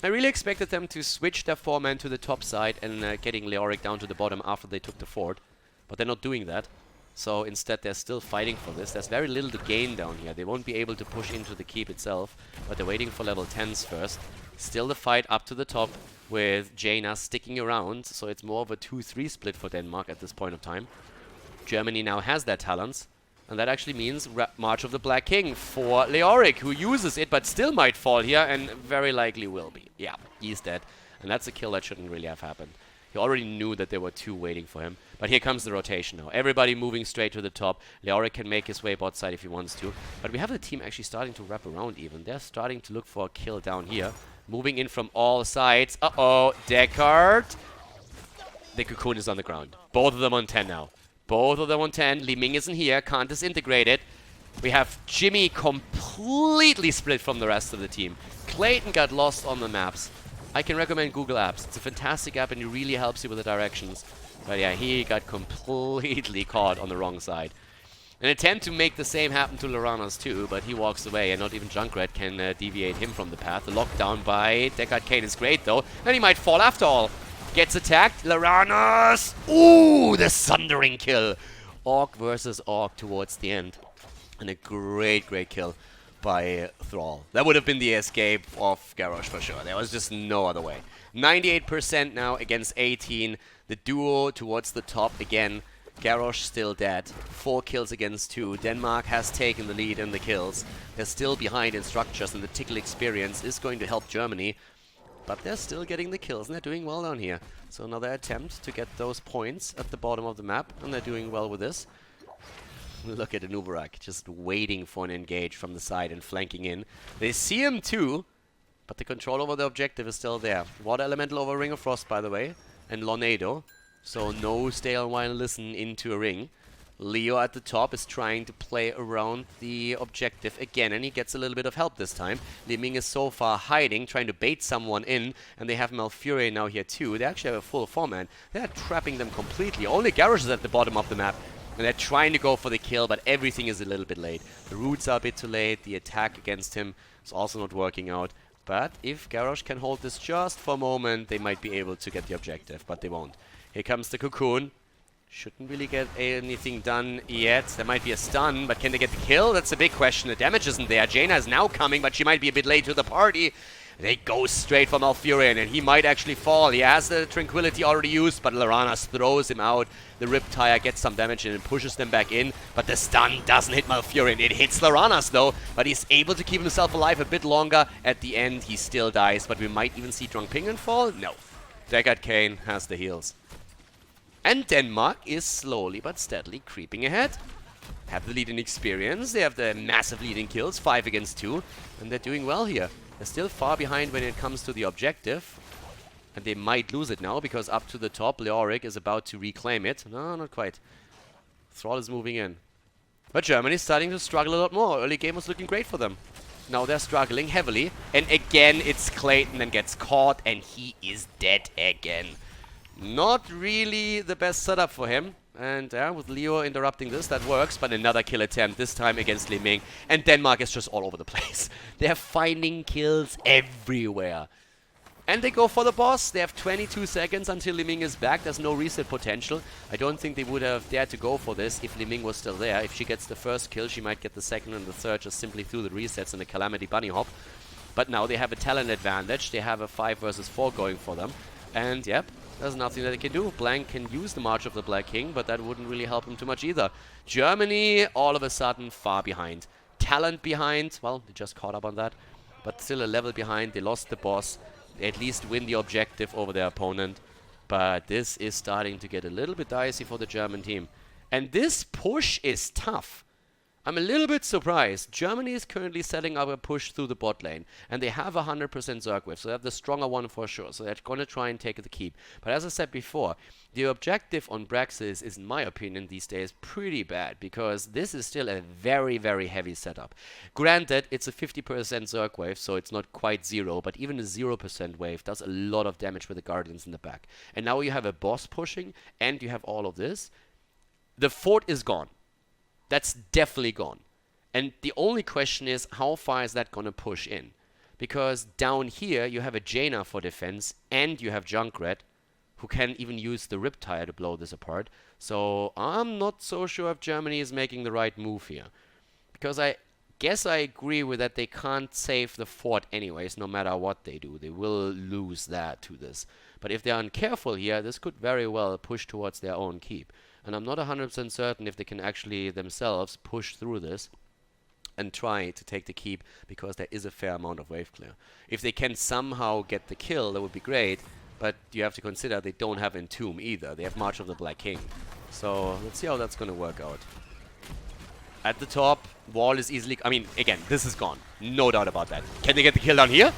I really expected them to switch their 4-man to the top side and getting Leoric down to the bottom after they took the fort. But they're not doing that. So instead they're still fighting for this. There's very little to gain down here. They won't be able to push into the keep itself. But they're waiting for level 10s first. Still the fight up to the top with Jaina sticking around. So it's more of a 2-3 split for Denmark at this point of time. Germany now has their talents. And that actually means March of the Black King for Leoric, who uses it but still might fall here and very likely will be. Yeah, he's dead. And that's a kill that shouldn't really have happened. He already knew that there were two waiting for him. But here comes the rotation now. Everybody moving straight to the top. Leoric can make his way bot side if he wants to. But we have the team actually starting to wrap around even. They're starting to look for a kill down here. Moving in from all sides. Uh-oh, Deckard. The Cocoon is on the ground. Both of them on 10 now. Both of them on 10. Li Ming isn't here. Can't disintegrate it. We have Jimmy completely split from the rest of the team. Clayton got lost on the maps. I can recommend Google Apps. It's a fantastic app and it really helps you with the directions. But yeah, he got completely caught on the wrong side. An attempt to make the same happen to Loranas too, but he walks away and not even Junkrat can deviate him from the path. The lockdown by Deckard Cain is great though. And he might fall after all. Gets attacked. Loranas! Ooh, the sundering kill. Orc versus Orc towards the end. And a great, great kill by Thrall. That would have been the escape of Garrosh for sure. There was just no other way. 98% now against 18. The duo towards the top again. Garrosh still dead. 4 kills against 2. Denmark has taken the lead in the kills. They're still behind in structures and the tickle experience is going to help Germany. But they're still getting the kills and they're doing well down here. So another attempt to get those points at the bottom of the map. And they're doing well with this. Look at Anubarak just waiting for an engage from the side and flanking in. They see him too. But the control over the objective is still there. Water Elemental over Ring of Frost, by the way. And Lornado. So no stay on while listen into a ring. Leo at the top is trying to play around the objective again, and he gets a little bit of help this time. Li Ming is so far hiding, trying to bait someone in, and they have Malfurion now here too. They actually have a full 4-man. They're trapping them completely. Only Garrosh is at the bottom of the map, and they're trying to go for the kill, but everything is a little bit late. The roots are a bit too late. The attack against him is also not working out. But if Garrosh can hold this just for a moment, they might be able to get the objective, but they won't. Here comes the Cocoon. Shouldn't really get anything done yet. There might be a stun, but can they get the kill? That's a big question. The damage isn't there. Jaina is now coming, but she might be a bit late to the party. They go straight for Malfurion, and he might actually fall. He has the Tranquility already used, but Loranas throws him out. The Riptire gets some damage and pushes them back in, but the stun doesn't hit Malfurion. It hits Loranas, though, but he's able to keep himself alive a bit longer. At the end, he still dies, but we might even see Drunk Penguin fall? No. Deckard Cain has the heals. And Denmark is slowly but steadily creeping ahead. Have the lead in experience. They have the massive lead in kills, 5 against 2. And they're doing well here. They're still far behind when it comes to the objective. And they might lose it now, because up to the top, Leoric is about to reclaim it. No, not quite. Thrall is moving in. But Germany's starting to struggle a lot more. Early game was looking great for them. Now they're struggling heavily. And again, it's Clayton and gets caught. And he is dead again. Not really the best setup for him. And with Leo interrupting this, that works. But another kill attempt, this time against Li Ming. And Denmark is just all over the place. They're finding kills everywhere. And they go for the boss. They have 22 seconds until Li Ming is back. There's no reset potential. I don't think they would have dared to go for this if Li Ming was still there. If she gets the first kill, she might get the second and the third just simply through the resets and the Calamity Bunny Hop. But now they have a talent advantage. They have a 5 versus 4 going for them. And yep, there's nothing that they can do. Blank can use the March of the Black King, but that wouldn't really help him too much either. Germany, all of a sudden, far behind. Talent behind. Well, they just caught up on that. But still a level behind. They lost the boss. They at least win the objective over their opponent. But this is starting to get a little bit dicey for the German team. And this push is tough. I'm a little bit surprised. Germany is currently setting up a push through the bot lane, and they have 100% Zerg wave, so they have the stronger one for sure. So they're going to try and take the keep. But as I said before, the objective on Braxis is, in my opinion, these days pretty bad, because this is still a very, very heavy setup. Granted, it's a 50% Zerg wave, so it's not quite zero, but even a 0% wave does a lot of damage with the Guardians in the back. And now you have a boss pushing, and you have all of this. The fort is gone. That's definitely gone. And the only question is, how far is that going to push in? Because down here, you have a Jaina for defense, and you have Junkrat, who can even use the Riptire to blow this apart. So I'm not so sure if Germany is making the right move here. Because I guess I agree with that they can't save the fort anyways, no matter what they do. They will lose that to this. But if they're uncareful here, this could very well push towards their own keep. And I'm not 100% certain if they can actually themselves push through this and try to take the keep, because there is a fair amount of wave clear. If they can somehow get the kill, that would be great. But you have to consider they don't have Entomb either. They have March of the Black King. So let's see how that's going to work out. At the top, wall is easily... I mean, again, this is gone. No doubt about that. Can they get the kill down here?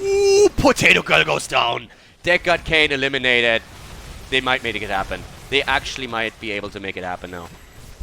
Ooh, Potato Girl goes down. Deck got Kane eliminated. They might make it happen. They actually might be able to make it happen now.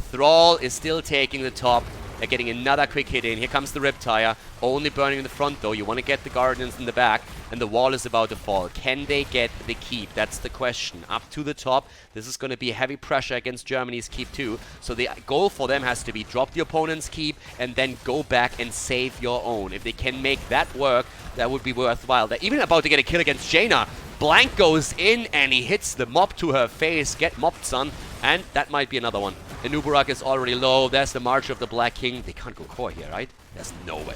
Thrall is still taking the top. They're getting another quick hit in. Here comes the Riptire. Only burning in the front, though. You want to get the Guardians in the back. And the wall is about to fall. Can they get the keep? That's the question. Up to the top. This is going to be heavy pressure against Germany's keep, too. So the goal for them has to be drop the opponent's keep and then go back and save your own. If they can make that work, that would be worthwhile. They're even about to get a kill against Jaina. Blank goes in and he hits the mob to her face. Get mobbed, son. And that might be another one. Anubarak is already low. There's the March of the Black King. They can't go core here, right? There's no way.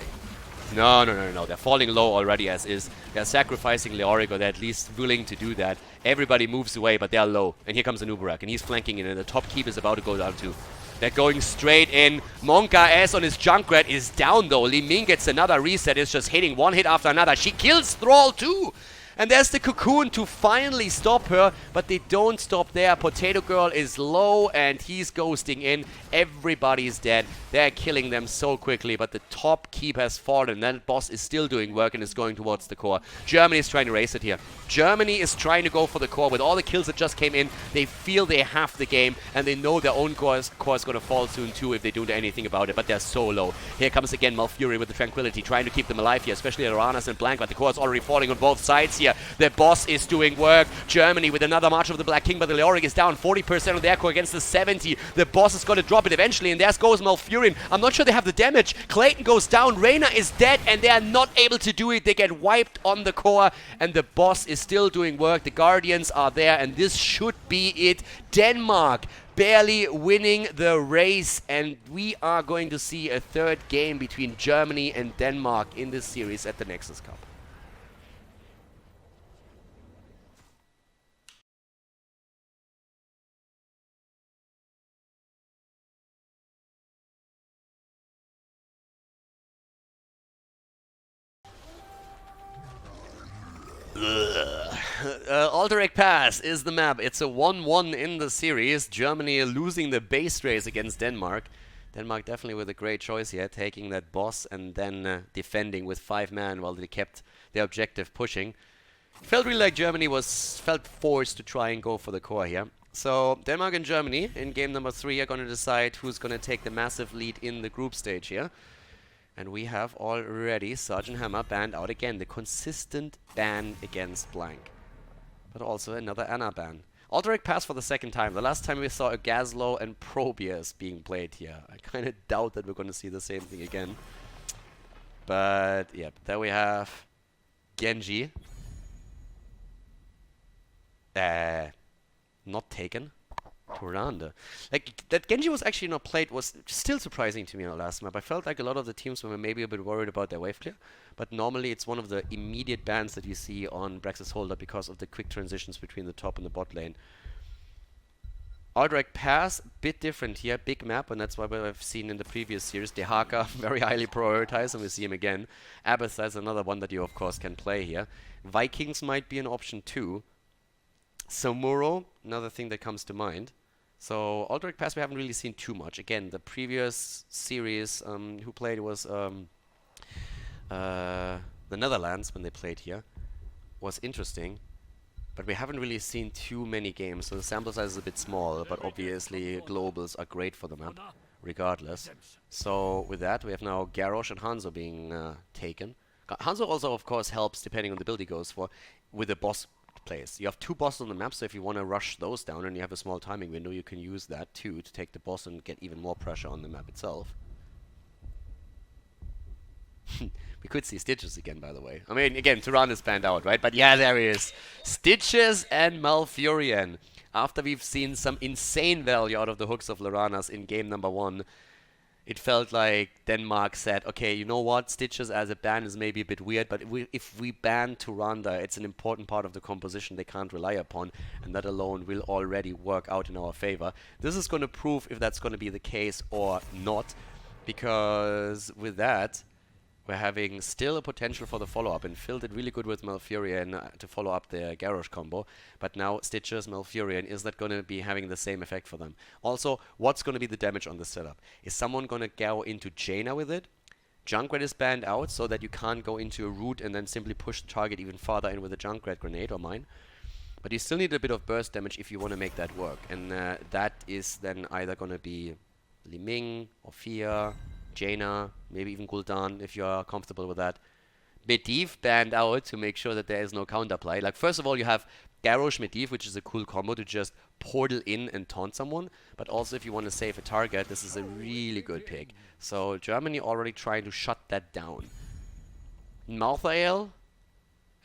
No. They're falling low already as is. They're sacrificing Leoric, or they're at least willing to do that. Everybody moves away, but they're low. And here comes Anubarak, and he's flanking in, and the top keep is about to go down too. They're going straight in. Monka S on his Junkrat is down though. Li Ming gets another reset. It's just hitting one hit after another. She kills Thrall too. And there's the Cocoon to finally stop her, but they don't stop there. Potato Girl is low, and he's ghosting in. Everybody's dead. They're killing them so quickly, but the top keep has fallen. That boss is still doing work and is going towards the core. Germany is trying to race it here. Germany is trying to go for the core. With all the kills that just came in, they feel they have the game, and they know their own core is going to fall soon too if they don't do anything about it, but they're so low. Here comes again Malfuri with the Tranquility, trying to keep them alive here, especially Aranas and Blank, but the core is already falling on both sides here. The boss is doing work. Germany with another March of the Black King, but the Leoric is down. 40% of their core against the 70. The boss is going to drop it eventually, and there goes Malfurion. I'm not sure they have the damage. Clayton goes down. Reyna is dead, and they are not able to do it. They get wiped on the core, and the boss is still doing work. The Guardians are there, and this should be it. Denmark barely winning the race, and we are going to see a third game between Germany and Denmark in this series at the Nexus Cup. Alderac Pass is the map. It's a 1-1 in the series. Germany losing the base race against Denmark. Denmark definitely with a great choice here, taking that boss and then defending with 5 man while they kept their objective pushing. Felt really like Germany felt forced to try and go for the core here. So Denmark and Germany in game number 3 are going to decide who's going to take the massive lead in the group stage here. And we have already Sergeant Hammer banned out again. The consistent ban against Blank. But also another Anna ban. Alderac Pass for the second time. The last time we saw a Gazlowe and Probius being played here. I kind of doubt that we're going to see the same thing again. But, yeah, there we have Genji. Not taken. Turanda. Like, that Genji was actually not played was still surprising to me on the last map. I felt like a lot of the teams were maybe a bit worried about their wave clear, but normally it's one of the immediate bans that you see on Braxis Holder because of the quick transitions between the top and the bot lane. Alderac Pass, bit different here, big map, and that's why we've seen in the previous series. Dehaka, very highly prioritized, and we see him again. Abathar is another one that you of course can play here. Vikings might be an option too. Samuro, another thing that comes to mind. So Aldrich Pass we haven't really seen too much. Again, the previous series who played was the Netherlands when they played here. Was interesting. But we haven't really seen too many games, so the sample size is a bit small, but obviously globals are great for the map, regardless. So with that, we have now Garrosh and Hanzo being taken. Hanzo also, of course, helps, depending on the build he goes for, with the boss plays. You have 2 bosses on the map, so if you want to rush those down and you have a small timing window, you can use that too to take the boss and get even more pressure on the map itself. We could see Stitches again, by the way. I mean, again, Turan is banned out, right? But yeah, there he is. Stitches and Malfurion. After we've seen some insane value out of the hooks of Loranas in game number 1, it felt like Denmark said, okay, you know what? Stitches as a ban is maybe a bit weird, but if we ban Turanda, it's an important part of the composition they can't rely upon, and that alone will already work out in our favor. This is going to prove if that's going to be the case or not, because with that, we're having still a potential for the follow-up, and Phil did really good with Malfurion to follow up the Garrosh combo, but now Stitches, Malfurion, is that going to be having the same effect for them? Also, what's going to be the damage on the setup? Is someone going to go into Jaina with it? Junkrat is banned out so that you can't go into a root and then simply push the target even farther in with a Junkrat grenade or mine. But you still need a bit of burst damage if you want to make that work, and that is then either going to be Li Ming, or Fia, Jaina, maybe even Gul'dan if you're comfortable with that. Medivh banned out to make sure that there is no counterplay. Like, first of all, you have Garrosh Medivh, which is a cool combo to just portal in and taunt someone. But also, if you want to save a target, this is a really good pick. So, Germany already trying to shut that down. Malthael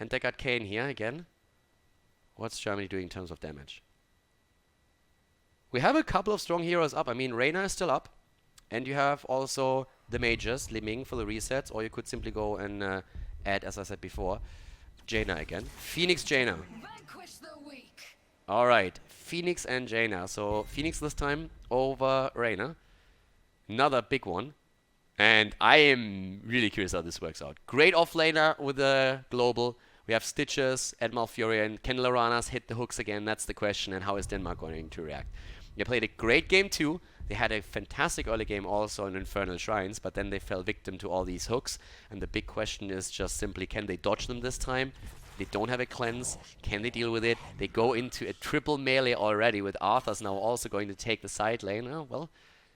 and Deckard Cain here again. What's Germany doing in terms of damage? We have a couple of strong heroes up. I mean, Reyna is still up. And you have also the mages, Li Ming for the resets, or you could simply go and add, as I said before, Jaina again. Phoenix Jaina. Alright, Phoenix and Jaina. So Phoenix this time over Reyna. Another big one. And I am really curious how this works out. Great offlaner with the global. We have Stitches and Malfurion. Can Loranas hit the hooks again? That's the question. And how is Denmark going to react? They played a great game too. They had a fantastic early game also in Infernal Shrines, but then they fell victim to all these hooks. And the big question is just simply, can they dodge them this time? They don't have a cleanse. Can they deal with it? They go into a triple melee already, with Arthur's now also going to take the side lane. Oh, well,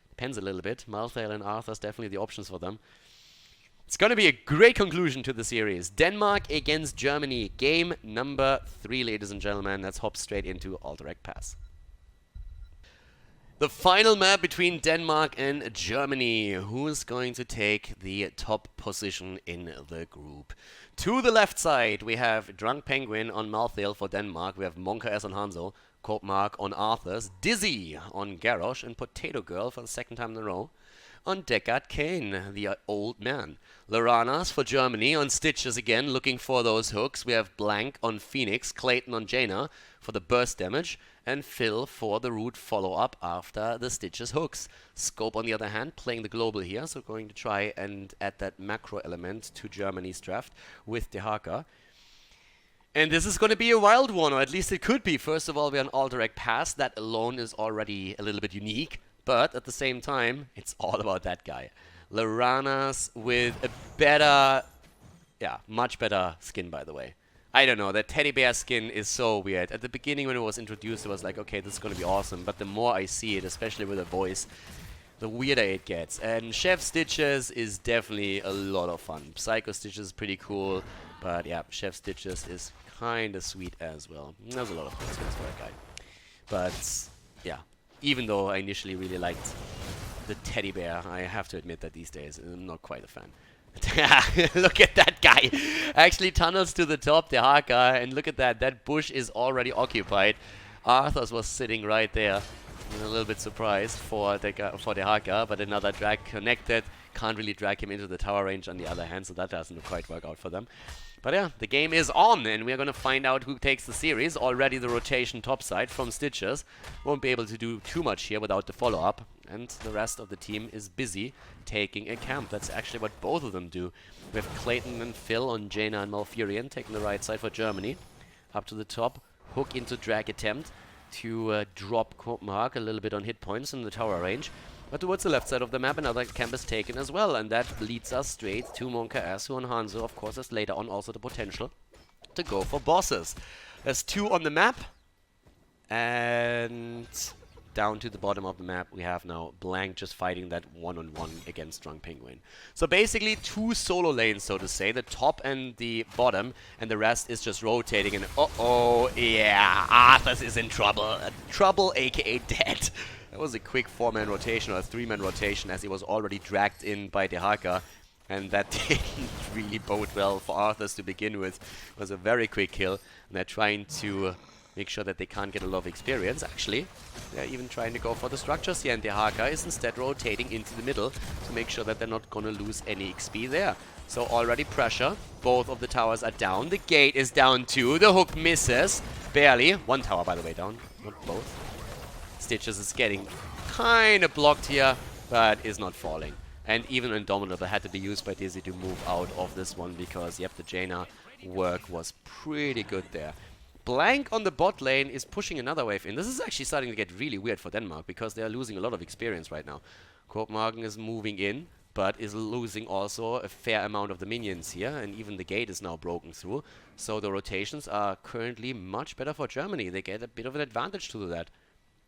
depends a little bit. Malthael and Arthur's definitely the options for them. It's going to be a great conclusion to the series. Denmark against Germany. Game number 3, ladies and gentlemen. Let's hop straight into Aldrich Pass. The final map between Denmark and Germany. Who is going to take the top position in the group? To the left side, we have Drunk Penguin on Malthael for Denmark. We have Monka S on Hanzo, Kortmark on Arthur's, Dizzy on Garrosh, and Potato Girl for the second time in a row on Deckard Cain, the old man. Loranas for Germany on Stitches again, looking for those hooks. We have Blank on Phoenix, Clayton on Jaina for the burst damage, and Phil for the root follow-up after the Stitches hooks. Scope, on the other hand, playing the global here, so going to try and add that macro element to Germany's draft with Dehaka. And this is going to be a wild one, or at least it could be. First of all, we're on Aldrich Pass. That alone is already a little bit unique. But at the same time, it's all about that guy. Loranas with a better, much better skin, by the way. I don't know, that teddy bear skin is so weird. At the beginning when it was introduced, it was like, okay, this is going to be awesome. But the more I see it, especially with a voice, the weirder it gets. And Chef Stitches is definitely a lot of fun. Psycho Stitches is pretty cool. But yeah, Chef Stitches is kind of sweet as well. There's a lot of good skins for that guy. But yeah. Even though I initially really liked the teddy bear, I have to admit that these days I'm not quite a fan. Look at that guy. Actually tunnels to the top, the Haka, and look at that. That bush is already occupied. Arthur's was sitting right there. I'm a little bit surprised for the Haka, but another drag connected. Can't really drag him into the tower range on the other hand, so that doesn't quite work out for them. But yeah, the game is on, and we're going to find out who takes the series. Already the rotation topside from Stitches. Won't be able to do too much here without the follow-up. And the rest of the team is busy taking a camp. That's actually what both of them do. We have Clayton and Phil on Jaina and Malfurion taking the right side for Germany. Up to the top, hook into drag attempt. to drop Mark a little bit on hit points in the tower range. But towards the left side of the map, another camp is taken as well, and that leads us straight to Monka Asu, and Hanzo, of course, has later on also the potential to go for bosses. There's 2 on the map, and down to the bottom of the map, we have now Blank just fighting that one-on-one against Drunk Penguin. So basically 2 solo lanes, so to say, the top and the bottom, and the rest is just rotating, and uh-oh, yeah, Arthas is in trouble. Trouble, aka dead. That was a quick 4-man rotation, or a 3-man rotation, as he was already dragged in by Dehaka. And that didn't really bode well for Arthas to begin with. It was a very quick kill, and they're trying to make sure that they can't get a lot of experience. Actually, they're even trying to go for the structures here, and Dehaka is instead rotating into the middle to make sure that they're not going to lose any XP there. So already pressure. Both of the towers are down. The gate is down too. The hook misses. Barely. 1 tower, by the way, down. Not both. Stitches is getting kind of blocked here, but is not falling. And even Indomitable had to be used by Dizzy to move out of this one because, yep, the Jaina work was pretty good there. Blank on the bot lane is pushing another wave in. This is actually starting to get really weird for Denmark because they are losing a lot of experience right now. Kopenhagen is moving in, but is losing also a fair amount of the minions here, and even the gate is now broken through. So the rotations are currently much better for Germany. They get a bit of an advantage to do that.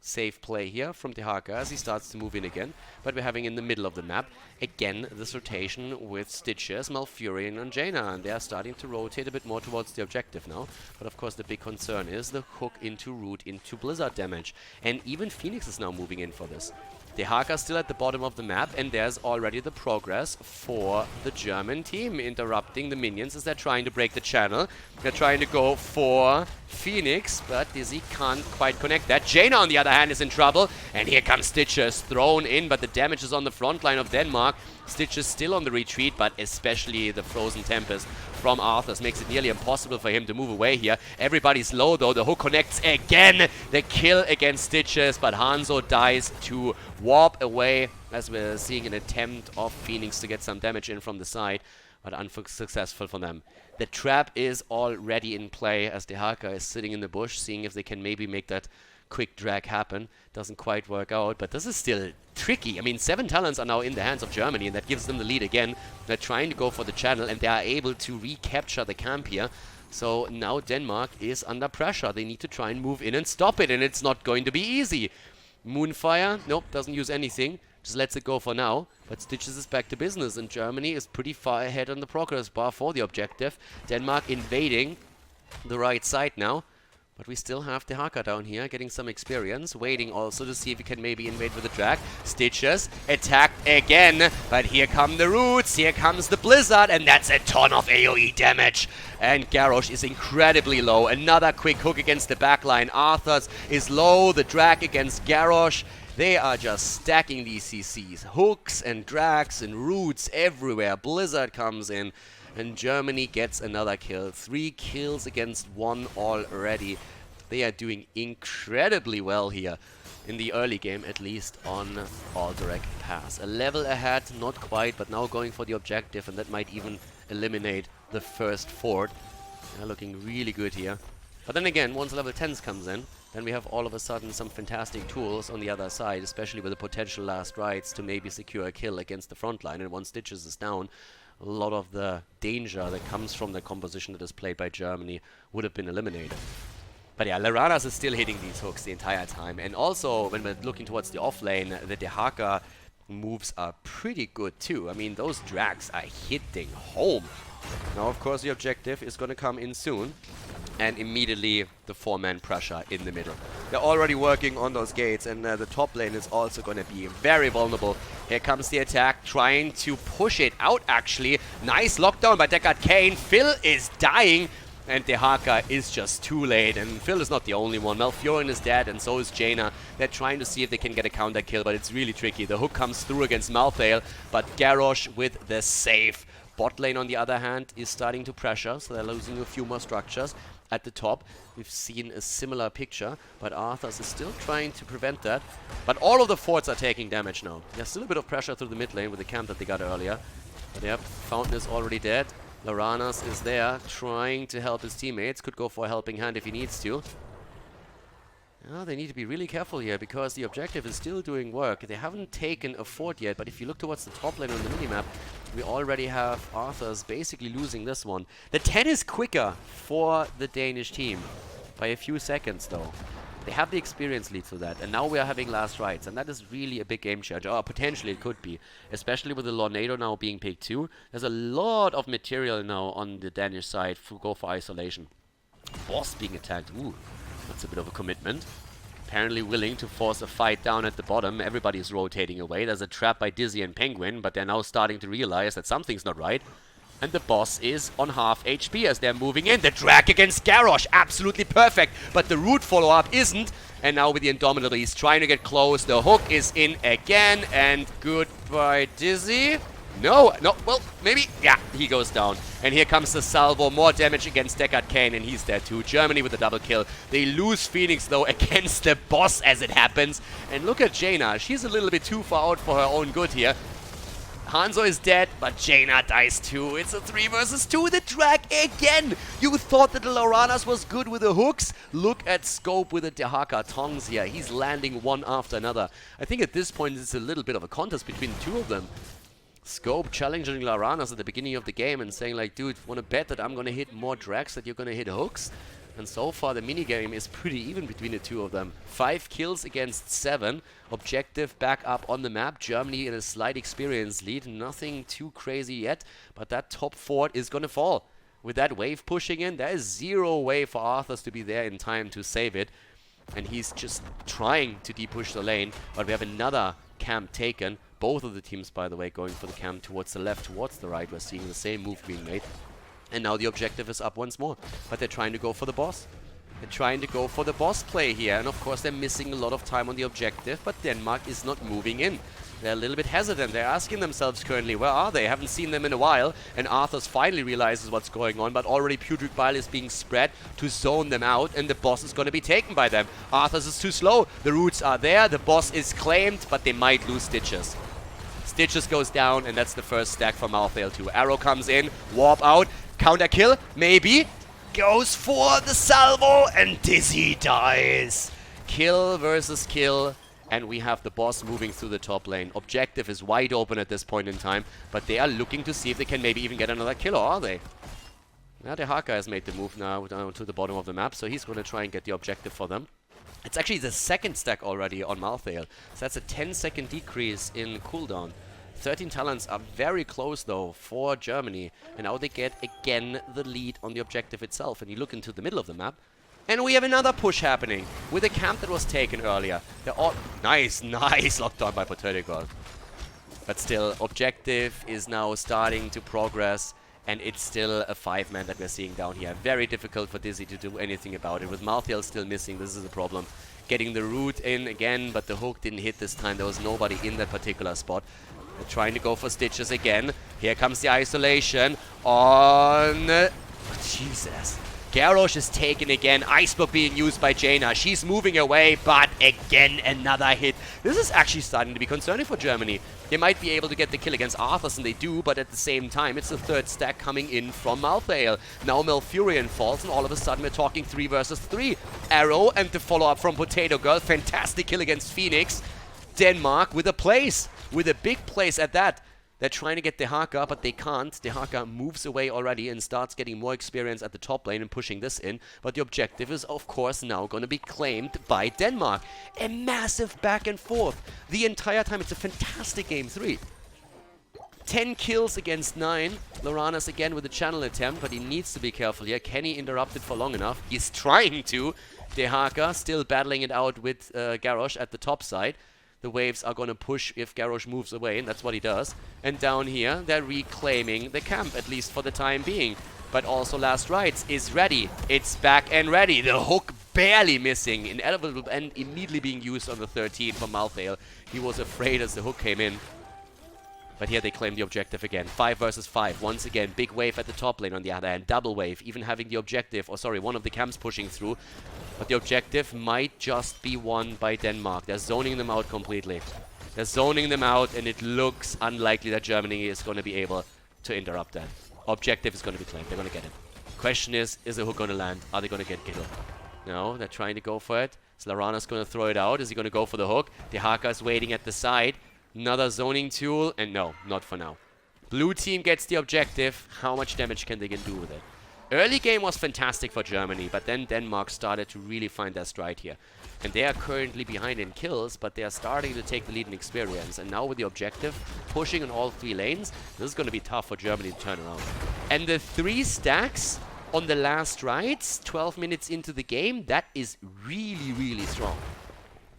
Safe play here from Dehaka as he starts to move in again, but we're having in the middle of the map again this rotation with Stitches, Malfurion and Jaina, and they are starting to rotate a bit more towards the objective now. But of course the big concern is the hook into root into Blizzard damage, and even Phoenix is now moving in for this. Dehaka still at the bottom of the map, and there's already the progress for the German team, interrupting the minions as they're trying to break the channel. They're trying to go for Phoenix, but Dizzy can't quite connect that. Jaina, on the other hand, is in trouble, and here comes Stitches thrown in, but the damage is on the front line of Denmark. Stitches still on the retreat, but especially the Frozen Tempest from Arthas makes it nearly impossible for him to move away here. Everybody's low though. The hook connects again. The kill against Stitches, but Hanzo dies to warp away as we're seeing an attempt of Phoenix to get some damage in from the side, but unsuccessful for them. The trap is already in play as Dehaka is sitting in the bush, seeing if they can maybe make that quick drag happen. Doesn't quite work out, but this is still tricky. I mean, 7 talents are now in the hands of Germany, and that gives them the lead again. They're trying to go for the channel, and they are able to recapture the camp here. So now Denmark is under pressure. They need to try and move in and stop it, and it's not going to be easy. Moonfire, nope, doesn't use anything. Just lets it go for now. But Stitches is back to business, and Germany is pretty far ahead on the progress bar for the objective. Denmark invading the right side now. But we still have Dehaka down here, getting some experience, waiting also to see if he can maybe invade with a drag. Stitches attacked again, but here come the roots, here comes the Blizzard, and that's a ton of AoE damage. And Garrosh is incredibly low. Another quick hook against the backline. Arthas is low, the drag against Garrosh. They are just stacking these CCs. Hooks and drags and roots everywhere. Blizzard comes in. And Germany gets another kill. 3 kills against 1 already. They are doing incredibly well here. In the early game, at least, on Alderac Pass. A level ahead, not quite, but now going for the objective. And that might even eliminate the first fort. They're looking really good here. But then again, once level 10s comes in, then we have all of a sudden some fantastic tools on the other side, especially with the potential last rights to maybe secure a kill against the front line. And once Stitches is down, a lot of the danger that comes from the composition that is played by Germany would have been eliminated. But yeah, Laranas is still hitting these hooks the entire time. And also, when we're looking towards the off-lane, the Dehaka moves are pretty good too. I mean, those drags are hitting home. Now, of course, the objective is going to come in soon. And immediately, the 4-man pressure in the middle. They're already working on those gates, and the top lane is also going to be very vulnerable. Here comes the attack, trying to push it out, actually. Nice lockdown by Deckard Cain. Phil is dying, and Dehaka is just too late. And Phil is not the only one. Malfurion is dead, and so is Jaina. They're trying to see if they can get a counter kill, but it's really tricky. The hook comes through against Malthael, but Garrosh with the save. Bot lane, on the other hand, is starting to pressure, so they're losing a few more structures. At the top, we've seen a similar picture, but Arthas is still trying to prevent that. But all of the forts are taking damage now. There's still a bit of pressure through the mid lane with the camp that they got earlier. But yep, Fountain is already dead. Laranas is there, trying to help his teammates. Could go for a helping hand if he needs to. Oh, they need to be really careful here because the objective is still doing work. They haven't taken a fort yet, but if you look towards the top lane on the minimap, we already have Arthur's basically losing this one. The 10 is quicker for the Danish team by a few seconds though. They have the experience lead to that, and now we are having last rights, and that is really a big game changer, or potentially it could be, especially with the Lornado now being picked too. There's a lot of material now on the Danish side to go for isolation. Boss being attacked, ooh, that's a bit of a commitment. Apparently willing to force a fight down at the bottom. Everybody's rotating away. There's a trap by Dizzy and Penguin, but they're now starting to realize that something's not right. And the boss is on half HP as they're moving in. The drag against Garrosh, absolutely perfect. But the root follow-up isn't. And now with the Indomitable, he's trying to get close. The hook is in again. And goodbye, Dizzy. No, well, maybe. Yeah, he goes down. And here comes the salvo. More damage against Deckard Cain, and he's dead too. Germany with a double kill. They lose Phoenix, though, against the boss as it happens. And look at Jaina. She's a little bit too far out for her own good here. Hanzo is dead, but Jaina dies too. It's a 3 versus 2. The drag again. You thought that the Loranas was good with the hooks? Look at Scope with the Dehaka Tongs here. He's landing one after another. I think at this point it's a little bit of a contest between the two of them. Scope challenging Loranas at the beginning of the game and saying like, dude, wanna bet that I'm gonna hit more drags, that you're gonna hit hooks? And so far the minigame is pretty even between the two of them. 5 kills against 7. Objective back up on the map. Germany in a slight experience lead. Nothing too crazy yet, but that top fort is gonna fall. With that wave pushing in, there is zero way for Arthurs to be there in time to save it. And he's just trying to de-push the lane, but we have another camp taken. Both of the teams, by the way, going for the camp towards the left, towards the right. We're seeing the same move being made. And now the objective is up once more. But they're trying to go for the boss. They're trying to go for the boss play here. And of course, they're missing a lot of time on the objective. But Denmark is not moving in. They're a little bit hesitant. They're asking themselves currently, where are they? Haven't seen them in a while. And Arthurs finally realizes what's going on. But already Putrid Bile is being spread to zone them out. And the boss is going to be taken by them. Arthurs is too slow. The roots are there. The boss is claimed. But they might lose Stitches. Stitches goes down. And that's the first stack for Malthael too. Arrow comes in. Warp out. Counter kill, maybe. Goes for the salvo, and Dizzy dies. Kill versus kill, and we have the boss moving through the top lane. Objective is wide open at this point in time, but they are looking to see if they can maybe even get another kill, or are they? Now the Haka has made the move now down to the bottom of the map, so he's going to try and get the objective for them. It's actually the second stack already on Malthael, so that's a 10-second decrease in cooldown. 13 talents are very close though for Germany, and now they get again the lead on the objective itself. And you look into the middle of the map, and we have another push happening with a camp that was taken earlier. They're all nice locked on by Potato God. But still, objective is now starting to progress, and it's still a 5-man that we're seeing down here. Very difficult for Dizzy to do anything about it. With Malthael still missing, this is a problem. Getting the root in again, but the hook didn't hit this time. There was nobody in that particular spot. They're trying to go for Stitches again. Here comes the isolation on... Jesus. Garrosh is taken again. Iceberg being used by Jaina. She's moving away, but again another hit. This is actually starting to be concerning for Germany. They might be able to get the kill against Arthurs, and they do, but at the same time, it's the third stack coming in from Malthael. Now Malfurion falls, and all of a sudden we're talking 3 versus 3. Arrow and the follow-up from Potato Girl. Fantastic kill against Phoenix. Denmark with a place. With a big place at that. They're trying to get Dehaka, but they can't. Dehaka moves away already and starts getting more experience at the top lane and pushing this in. But the objective is, of course, now going to be claimed by Denmark. A massive back and forth. The entire time, it's a fantastic game 3. 10 kills against 9. Loranas again with a channel attempt, but he needs to be careful here. Can he interrupt it for long enough? He's trying to. Dehaka still battling it out with Garrosh at the top side. The waves are going to push if Garrosh moves away, and that's what he does. And down here, they're reclaiming the camp, at least for the time being. But also Last Rights is ready. It's back and ready. The hook barely missing. Inevitable and immediately being used on the 13 for Malthael. He was afraid as the hook came in. But here they claim the objective again. 5 versus 5. Once again, big wave at the top lane on the other hand. Double wave, even having the objective, or sorry, one of the camps pushing through. But the objective might just be won by Denmark. They're zoning them out completely. They're zoning them out, and it looks unlikely that Germany is going to be able to interrupt that. Objective is going to be claimed. They're going to get it. Question is the hook going to land? Are they going to get killed? No, they're trying to go for it. So Larana's going to throw it out. Is he going to go for the hook? Dehaka's waiting at the side. Another zoning tool, and no, not for now. Blue team gets the objective. How much damage can they do with it? Early game was fantastic for Germany, but then Denmark started to really find their stride here. And they are currently behind in kills, but they are starting to take the lead in experience. And now with the objective, pushing in all 3 lanes, this is going to be tough for Germany to turn around. And the 3 stacks on the last rides, 12 minutes into the game, that is really, really strong.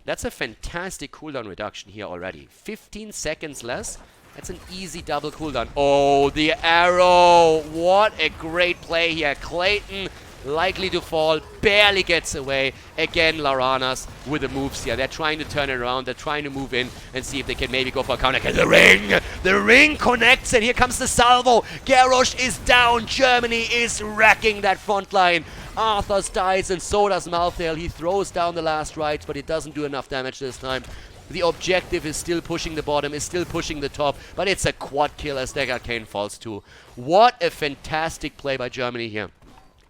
That's a fantastic cooldown reduction here already. 15 seconds less. That's an easy double cooldown. Oh, the arrow! What a great play here. Clayton likely to fall, barely gets away. Again, Laranas with the moves here. They're trying to turn it around. They're trying to move in and see if they can maybe go for a counter. The ring! The ring connects, and here comes the salvo. Garrosh is down. Germany is wrecking that front line. Arthas dies, and so does Malthael. He throws down the last rights, but it doesn't do enough damage this time. The objective is still pushing the bottom, is still pushing the top, but it's a quad kill as Deckard Cain falls too. What a fantastic play by Germany here.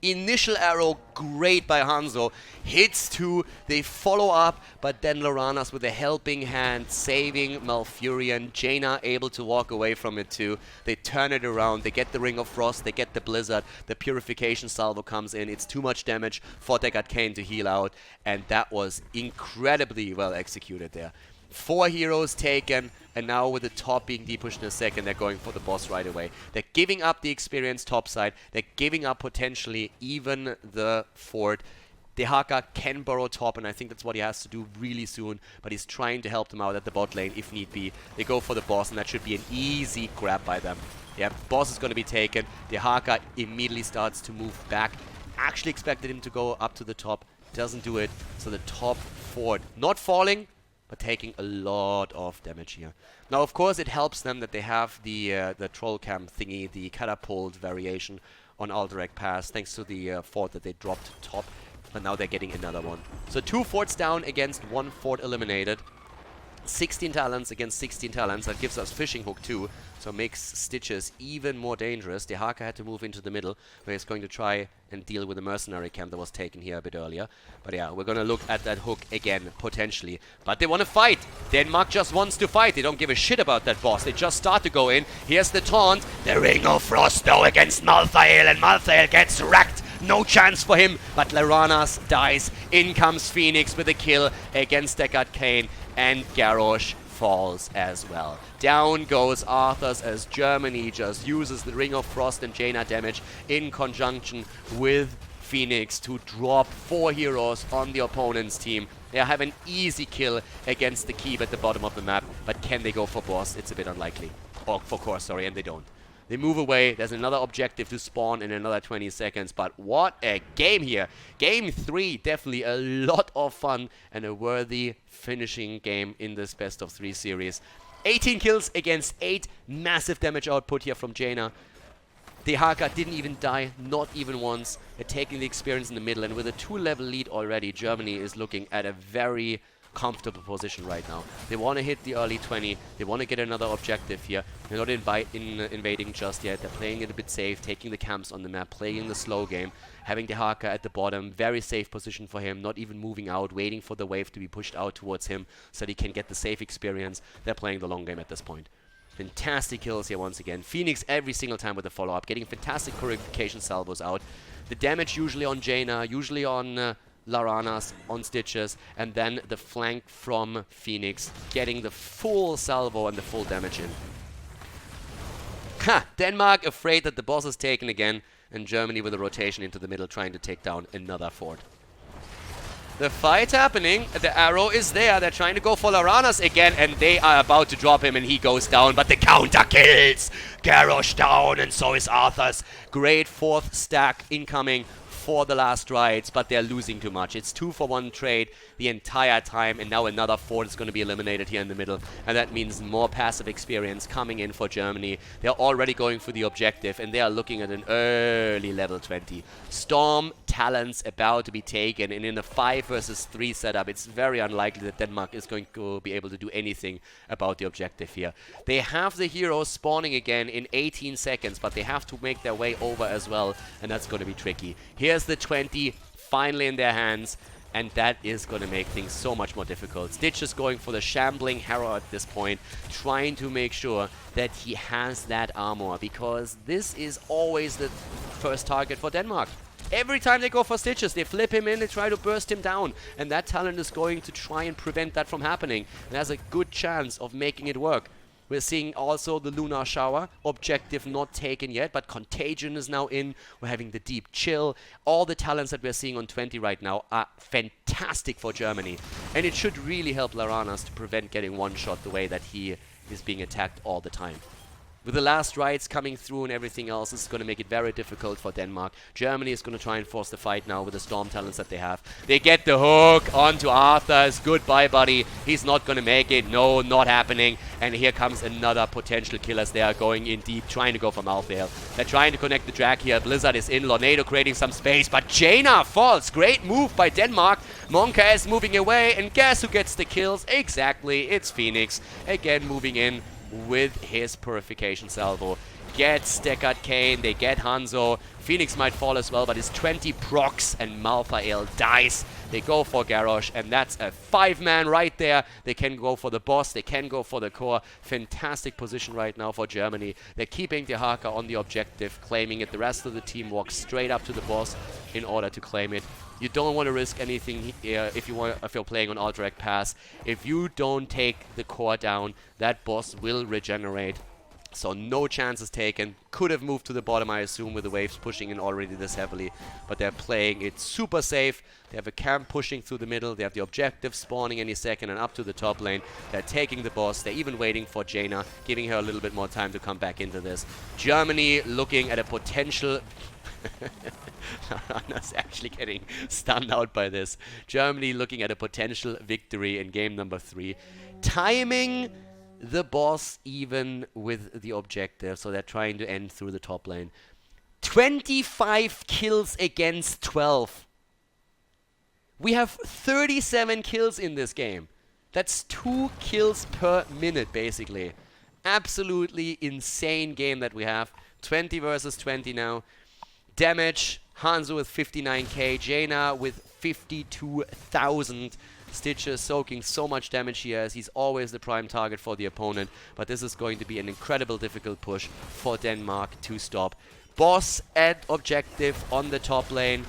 Initial arrow, great by Hanzo. Hits 2, they follow up, but then Loranas with a helping hand, saving Malfurion. Jaina able to walk away from it too. They turn it around, they get the Ring of Frost, they get the Blizzard, the Purification Salvo comes in. It's too much damage for Deckard Cain to heal out, and that was incredibly well executed there. 4 heroes taken, and now with the top being depushed in a second, they're going for the boss right away. They're giving up the experience top side. They're giving up potentially even the fort. Dehaka can burrow top, and I think that's what he has to do really soon, but he's trying to help them out at the bot lane if need be. They go for the boss, and that should be an easy grab by them. Yeah, boss is going to be taken. Dehaka immediately starts to move back. Actually expected him to go up to the top. Doesn't do it, so the top fort not falling, but taking a lot of damage here. Now, of course, it helps them that they have the troll cam thingy, the catapult variation on Alderac Pass, thanks to the fort that they dropped top. But now they're getting another one. So 2 forts down against 1 fort eliminated. 16 talents against 16 talents. That gives us Fishing Hook too, so makes Stitches even more dangerous. Dehaka had to move into the middle, where he's going to try and deal with the mercenary camp that was taken here a bit earlier. But yeah, we're going to look at that hook again, potentially. But they want to fight. Denmark just wants to fight. They don't give a shit about that boss. They just start to go in. Here's the taunt. The Ring of Frost though against Malthael, and Malthael gets wrecked. No chance for him, but Laranas dies. In comes Phoenix with a kill against Deckard Cain, and Garrosh falls as well. Down goes Arthas as Germany just uses the Ring of Frost and Jaina damage in conjunction with Phoenix to drop 4 heroes on the opponent's team. They have an easy kill against the keep at the bottom of the map, but can they go for boss? It's a bit unlikely. Or for core, sorry, and they don't. They move away. There's another objective to spawn in another 20 seconds. But what a game here. Game 3, definitely a lot of fun and a worthy finishing game in this best of 3 series. 18 kills against 8. Massive damage output here from Jaina. Dehaka didn't even die, not even once. They're taking the experience in the middle. And with a 2-level lead already, Germany is looking at a very comfortable position right now. They want to hit the early 20. They want to get another objective here. They're not invading just yet. They're playing it a bit safe, taking the camps on the map, playing the slow game, having Dehaka at the bottom. Very safe position for him, not even moving out, waiting for the wave to be pushed out towards him so that he can get the safe experience. They're playing the long game at this point. Fantastic kills here once again. Phoenix every single time with the follow-up, getting fantastic purification salvos out. The damage usually on Jaina, usually on Laranas, on Stitches, and then the flank from Phoenix, getting the full salvo and the full damage in. Ha! Denmark afraid that the boss is taken again, and Germany with a rotation into the middle trying to take down another fort. The fight happening, the arrow is there, they're trying to go for Laranas again, and they are about to drop him and he goes down, but the counter kills! Garrosh down, and so is Arthas. Great 4th stack incoming for the last rides, but they're losing too much. It's 2-for-1 trade the entire time, and now another fort is going to be eliminated here in the middle, and that means more passive experience coming in for Germany. They're already going for the objective, and they are looking at an early level 20. Storm talents about to be taken, and in a 5 versus 3 setup, it's very unlikely that Denmark is going to be able to do anything about the objective here. They have the heroes spawning again in 18 seconds, but they have to make their way over as well, and that's going to be tricky. Here's the 20. finally in their hands. And that is going to make things so much more difficult. Stitch is going for the shambling Harrow at this point, trying to make sure that he has that armor, because this is always the first target for Denmark. Every time they go for Stitches, they flip him in, they try to burst him down, and that talent is going to try and prevent that from happening, and has a good chance of making it work. We're seeing also the Lunar Shower, objective not taken yet, but Contagion is now in. We're having the Deep Chill. All the talents that we're seeing on 20 right now are fantastic for Germany. And it should really help Laranas to prevent getting one-shot the way that he is being attacked all the time. With the last rights coming through and everything else, it's going to make it very difficult for Denmark. Germany is going to try and force the fight now with the Storm talents that they have. They get the hook onto Arthur's. Goodbye, buddy. He's not going to make it. No, not happening. And here comes another potential kill as they are going in deep, trying to go for Malthael. They're trying to connect the drag here. Blizzard is in. Lornado creating some space, but Jaina falls. Great move by Denmark. Monka is moving away, and guess who gets the kills? Exactly, it's Phoenix. Again, moving in with his Purification Salvo. Gets Deckard Cain, they get Hanzo. Phoenix might fall as well, but it's 20 procs and Malthael dies. They go for Garrosh, and that's a 5-man right there. They can go for the boss, they can go for the core. Fantastic position right now for Germany. They're keeping the Haka on the objective, claiming it. The rest of the team walks straight up to the boss in order to claim it. You don't want to risk anything if you're playing on Alterac Pass. If you don't take the core down, that boss will regenerate. So no chances taken. Could have moved to the bottom, I assume, with the waves pushing in already this heavily. But they're playing it super safe. They have a camp pushing through the middle. They have the objective spawning any second and up to the top lane. They're taking the boss. They're even waiting for Jaina, giving her a little bit more time to come back into this. Germany looking at a potential... Laranas actually getting stunned out by this. Germany looking at a potential victory in game number 3. Timing the boss even with the objective, so they're trying to end through the top lane. 25 kills against 12. We have 37 kills in this game. That's 2 kills per minute, basically. Absolutely insane game that we have. 20 versus 20 now. Damage, Hanzo with 59k, Jaina with 52,000. Stitches soaking so much damage here as he's always the prime target for the opponent. But this is going to be an incredible difficult push for Denmark to stop. Boss at objective on the top lane.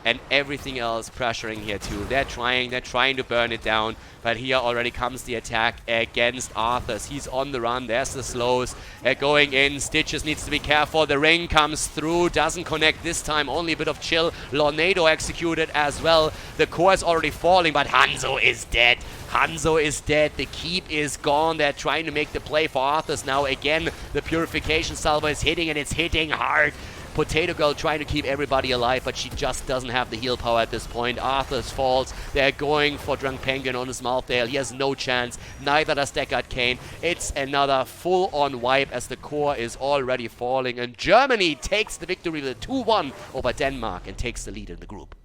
And everything else pressuring here too. They're trying to burn it down. But here already comes the attack against Arthas. He's on the run. There's the slows. They're going in. Stitches needs to be careful. The ring comes through. Doesn't connect this time. Only a bit of chill. Lornado executed as well. The core is already falling, but Hanzo is dead. Hanzo is dead. The keep is gone. They're trying to make the play for Arthas now. Again, the Purification Salvo is hitting, and it's hitting hard. Potato Girl trying to keep everybody alive, but she just doesn't have the heal power at this point. Arthas falls. They're going for Drunk Penguin on his Malthael. He has no chance. Neither does Deckard Cain. It's another full-on wipe as the core is already falling. And Germany takes the victory with a 2-1 over Denmark and takes the lead in the group.